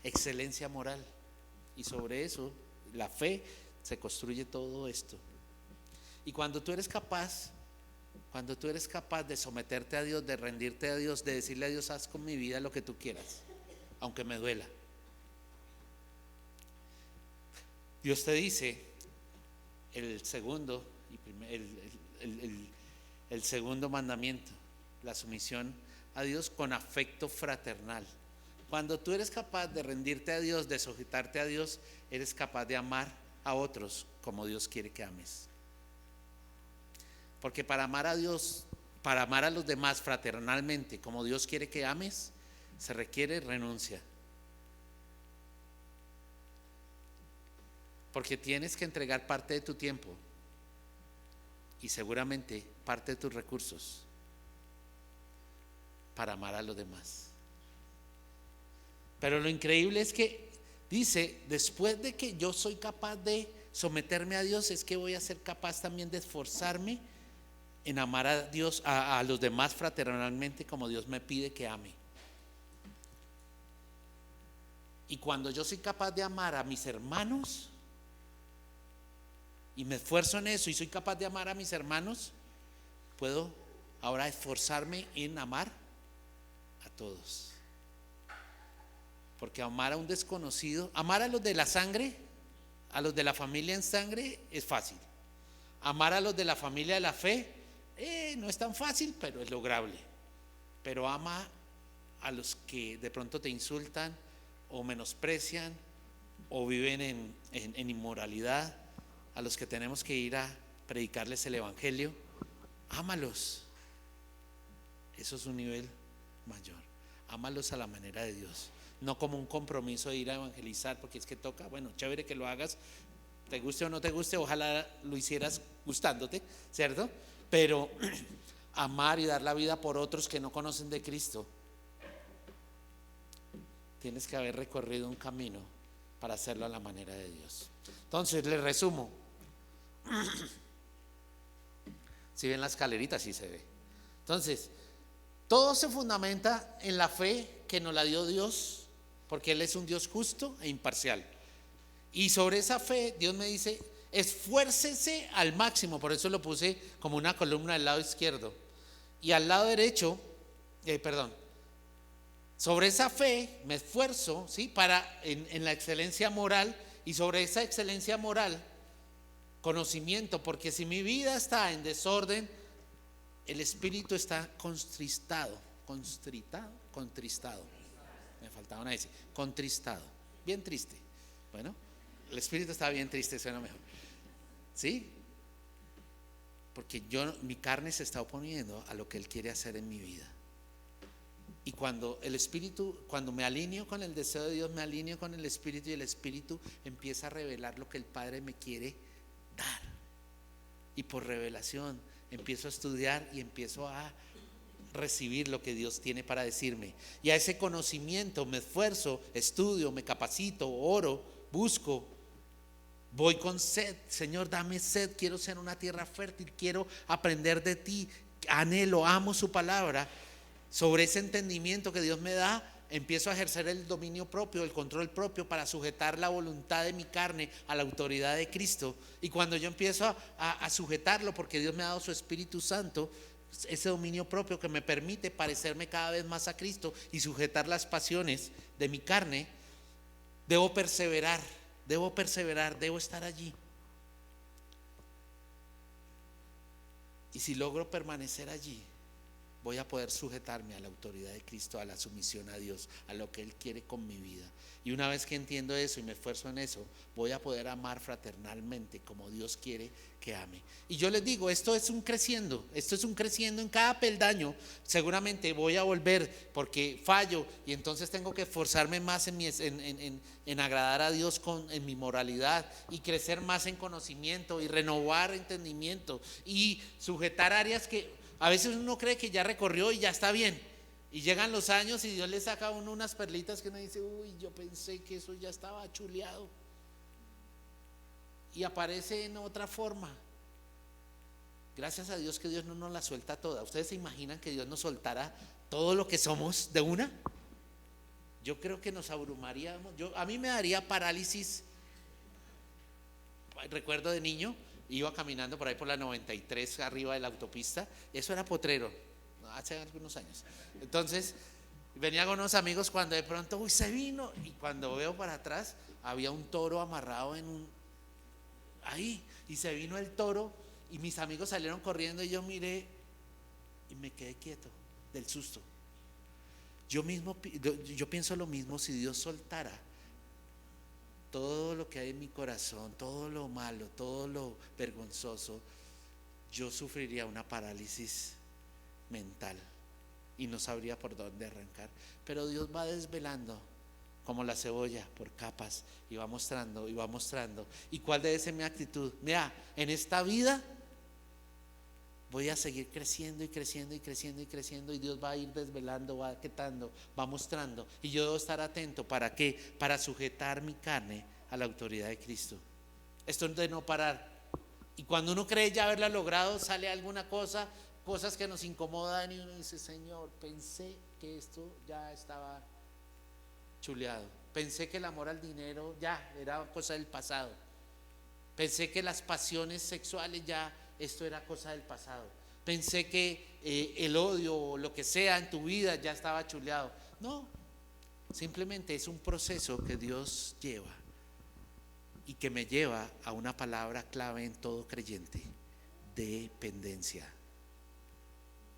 excelencia moral, y sobre eso la fe se construye todo esto. Y cuando tú eres capaz de someterte a Dios, de rendirte a Dios, de decirle a Dios: haz con mi vida lo que tú quieras, aunque me duela. Dios te dice el segundo mandamiento, la sumisión a Dios con afecto fraternal. Cuando tú eres capaz de rendirte a Dios, de sujetarte a Dios, eres capaz de amar a otros como Dios quiere que ames. Porque para amar a Dios, para amar a los demás fraternalmente como Dios quiere que ames, se requiere renuncia. Porque tienes que entregar parte de tu tiempo y seguramente parte de tus recursos para amar a los demás. Pero lo increíble es que dice: después de que yo soy capaz de someterme a Dios, es que voy a ser capaz también de esforzarme en amar a Dios, a los demás fraternalmente como Dios me pide que ame. Y cuando yo soy capaz de amar a mis hermanos, y me esfuerzo en eso y soy capaz de amar a mis hermanos, puedo ahora esforzarme en amar a todos. Porque amar a un desconocido, amar a los de la sangre, a los de la familia en sangre es fácil. Amar a los de la familia de la fe no es tan fácil, pero es lograble. Pero ama a los que de pronto te insultan o menosprecian o viven en inmoralidad, a los que tenemos que ir a predicarles el evangelio, ámalos. Eso es un nivel mayor. Ámalos a la manera de Dios, no como un compromiso de ir a evangelizar porque es que toca. Bueno, chévere que lo hagas, te guste o no te guste, ojalá lo hicieras gustándote, ¿cierto? Pero amar y dar la vida por otros que no conocen de Cristo, tienes que haber recorrido un camino para hacerlo a la manera de Dios. Entonces, les resumo. Si ven la escalerita, sí se ve. Entonces, todo se fundamenta en la fe que nos la dio Dios, porque Él es un Dios justo e imparcial. Y sobre esa fe, Dios me dice, esfuércese al máximo. Por eso lo puse como una columna del lado izquierdo. Y al lado derecho, sobre esa fe me esfuerzo, ¿sí? Para en la excelencia moral, y sobre esa excelencia moral, conocimiento, porque si mi vida está en desorden, el espíritu está contristado. Me faltaba una S, contristado, bien triste. Bueno, el espíritu está bien triste, suena mejor, ¿sí? Porque mi carne se está oponiendo a lo que Él quiere hacer en mi vida. Y cuando el espíritu, cuando me alineo con el deseo de Dios, me alineo con el espíritu, y el espíritu empieza a revelar lo que el Padre me quiere dar. Y por revelación empiezo a estudiar y empiezo a recibir lo que Dios tiene para decirme. Y a ese conocimiento me esfuerzo, estudio, me capacito, oro, busco. Voy con sed. Señor, dame sed, quiero ser una tierra fértil, quiero aprender de ti, anhelo, amo su palabra. Sobre ese entendimiento que Dios me da, empiezo a ejercer el dominio propio, el control propio, para sujetar la voluntad de mi carne a la autoridad de Cristo. Y cuando yo empiezo a sujetarlo, porque Dios me ha dado su Espíritu Santo, ese dominio propio que me permite parecerme cada vez más a Cristo y sujetar las pasiones de mi carne, debo perseverar, debo estar allí. Y si logro permanecer allí, voy a poder sujetarme a la autoridad de Cristo, a la sumisión a Dios, a lo que Él quiere con mi vida. Y una vez que entiendo eso y me esfuerzo en eso, voy a poder amar fraternalmente como Dios quiere que ame. Y yo les digo, esto es un creciendo en cada peldaño. Seguramente voy a volver porque fallo, y entonces tengo que esforzarme más en agradar a Dios en mi moralidad, y crecer más en conocimiento y renovar entendimiento y sujetar áreas que a veces uno cree que ya recorrió y ya está bien, y llegan los años y Dios le saca a uno unas perlitas que uno dice, uy, yo pensé que eso ya estaba chuleado, y aparece en otra forma. Gracias a Dios que Dios no nos la suelta toda. ¿Ustedes se imaginan que Dios nos soltara todo lo que somos de una? Yo creo que nos abrumaríamos. A mí me daría parálisis. Recuerdo de niño, iba caminando por ahí por la 93 arriba de la autopista. Eso era Potrero, hace algunos años. Entonces venía con unos amigos, cuando de pronto, uy, se vino, y cuando veo para atrás había un toro amarrado ahí, y se vino el toro, y mis amigos salieron corriendo, y yo miré y me quedé quieto del susto. Yo pienso lo mismo. Si Dios soltara todo lo que hay en mi corazón, todo lo malo, todo lo vergonzoso, yo sufriría una parálisis mental y no sabría por dónde arrancar. Pero Dios va desvelando como la cebolla por capas, y va mostrando y va mostrando. ¿Y cuál debe ser mi actitud? Mira, en esta vida voy a seguir creciendo y creciendo y creciendo y creciendo, y Dios va a ir desvelando, va quitando, va mostrando, y yo debo estar atento. ¿Para qué? Para sujetar mi carne a la autoridad de Cristo. Esto es de no parar. Y cuando uno cree ya haberla logrado, sale alguna cosa, cosas que nos incomodan, y uno dice, Señor, pensé que esto ya estaba chuleado, pensé que el amor al dinero ya era cosa del pasado. Pensé que las pasiones sexuales ya esto era cosa del pasado. Pensé que el odio o lo que sea en tu vida ya estaba chuleado. No, simplemente es un proceso que Dios lleva y que me lleva a una palabra clave en todo creyente: dependencia.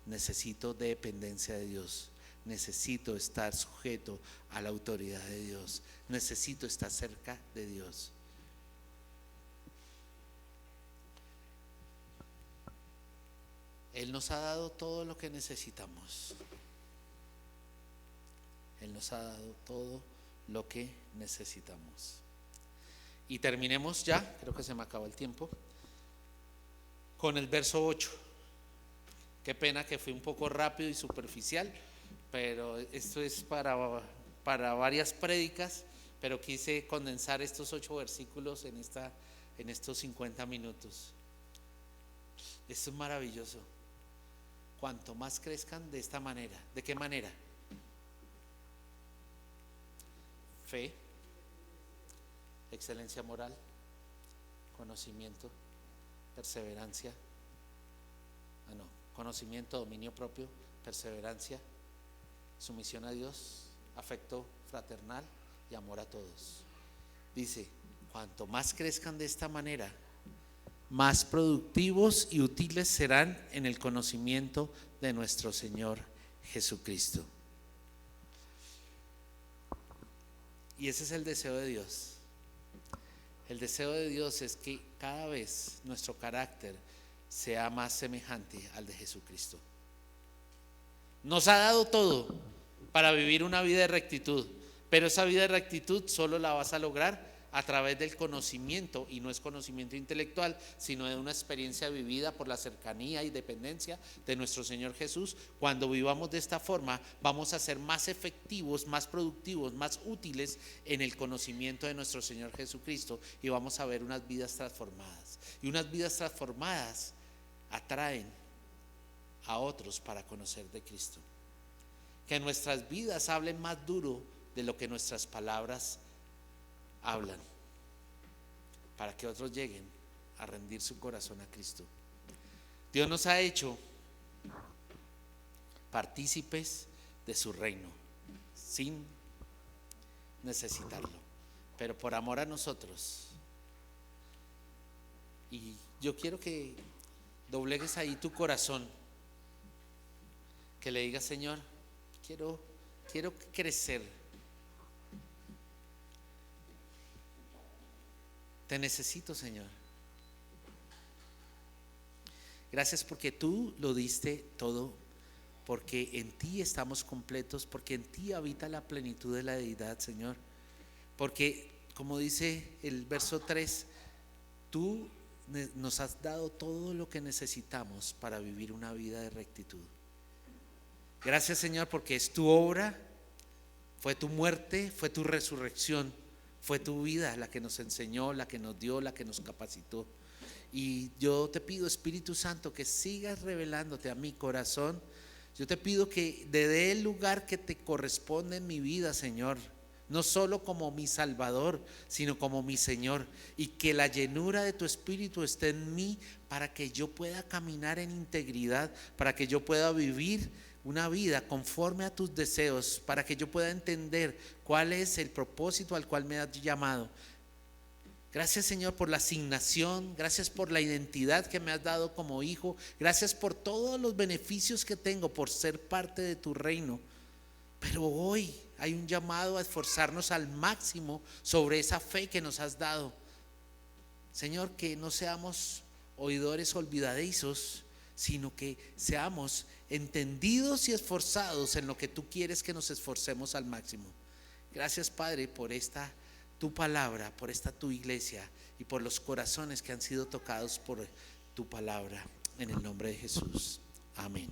Necesito dependencia de Dios. Necesito estar sujeto a la autoridad de Dios. Necesito estar cerca de Dios. Él nos ha dado todo lo que necesitamos. Él nos ha dado todo lo que necesitamos. Y terminemos ya, creo que se me acabó el tiempo, con el verso 8. Qué pena que fui un poco rápido y superficial, pero esto es para varias prédicas, pero quise condensar estos 8 versículos en estos 50 minutos. Esto es maravilloso. Cuanto más crezcan de esta manera. ¿De qué manera? Fe, excelencia moral, conocimiento, perseverancia. Conocimiento, dominio propio, perseverancia, sumisión a Dios, afecto fraternal y amor a todos. Dice, cuanto más crezcan de esta manera, más productivos y útiles serán en el conocimiento de nuestro Señor Jesucristo. Y ese es el deseo de Dios. El deseo de Dios es que cada vez nuestro carácter sea más semejante al de Jesucristo. Nos ha dado todo para vivir una vida de rectitud, pero esa vida de rectitud solo la vas a lograr a través del conocimiento, y no es conocimiento intelectual, sino de una experiencia vivida por la cercanía y dependencia de nuestro Señor Jesús. Cuando vivamos de esta forma, vamos a ser más efectivos, más productivos, más útiles en el conocimiento de nuestro Señor Jesucristo, y vamos a ver unas vidas transformadas. Y unas vidas transformadas atraen a otros para conocer de Cristo. Que nuestras vidas hablen más duro de lo que nuestras palabras hablan, para que otros lleguen a rendir su corazón a Cristo. Dios nos ha hecho partícipes de su reino sin necesitarlo, pero por amor a nosotros. Y yo quiero que doblegues ahí tu corazón, que le digas: Señor, quiero crecer. Te necesito, Señor. Gracias porque tú lo diste todo, porque en ti estamos completos, porque en ti habita la plenitud de la deidad, Señor. Porque, como dice el verso 3, tú nos has dado todo lo que necesitamos para vivir una vida de rectitud. Gracias, Señor, porque es tu obra, fue tu muerte, fue tu resurrección, fue tu vida la que nos enseñó, la que nos dio, la que nos capacitó. Y yo te pido, Espíritu Santo, que sigas revelándote a mi corazón. Yo te pido que te dé el lugar que te corresponde en mi vida, Señor, no solo como mi Salvador, sino como mi Señor, y que la llenura de tu Espíritu esté en mí para que yo pueda caminar en integridad, para que yo pueda vivir una vida conforme a tus deseos, para que yo pueda entender cuál es el propósito al cual me has llamado. Gracias, Señor, por la asignación, gracias por la identidad que me has dado como hijo, gracias por todos los beneficios que tengo por ser parte de tu reino. Pero hoy hay un llamado a esforzarnos al máximo sobre esa fe que nos has dado. Señor, que no seamos oidores olvidadizos, sino que seamos entendidos y esforzados en lo que tú quieres que nos esforcemos al máximo. Gracias, Padre, por esta tu palabra, por esta tu iglesia y por los corazones que han sido tocados por tu palabra, en el nombre de Jesús. Amén.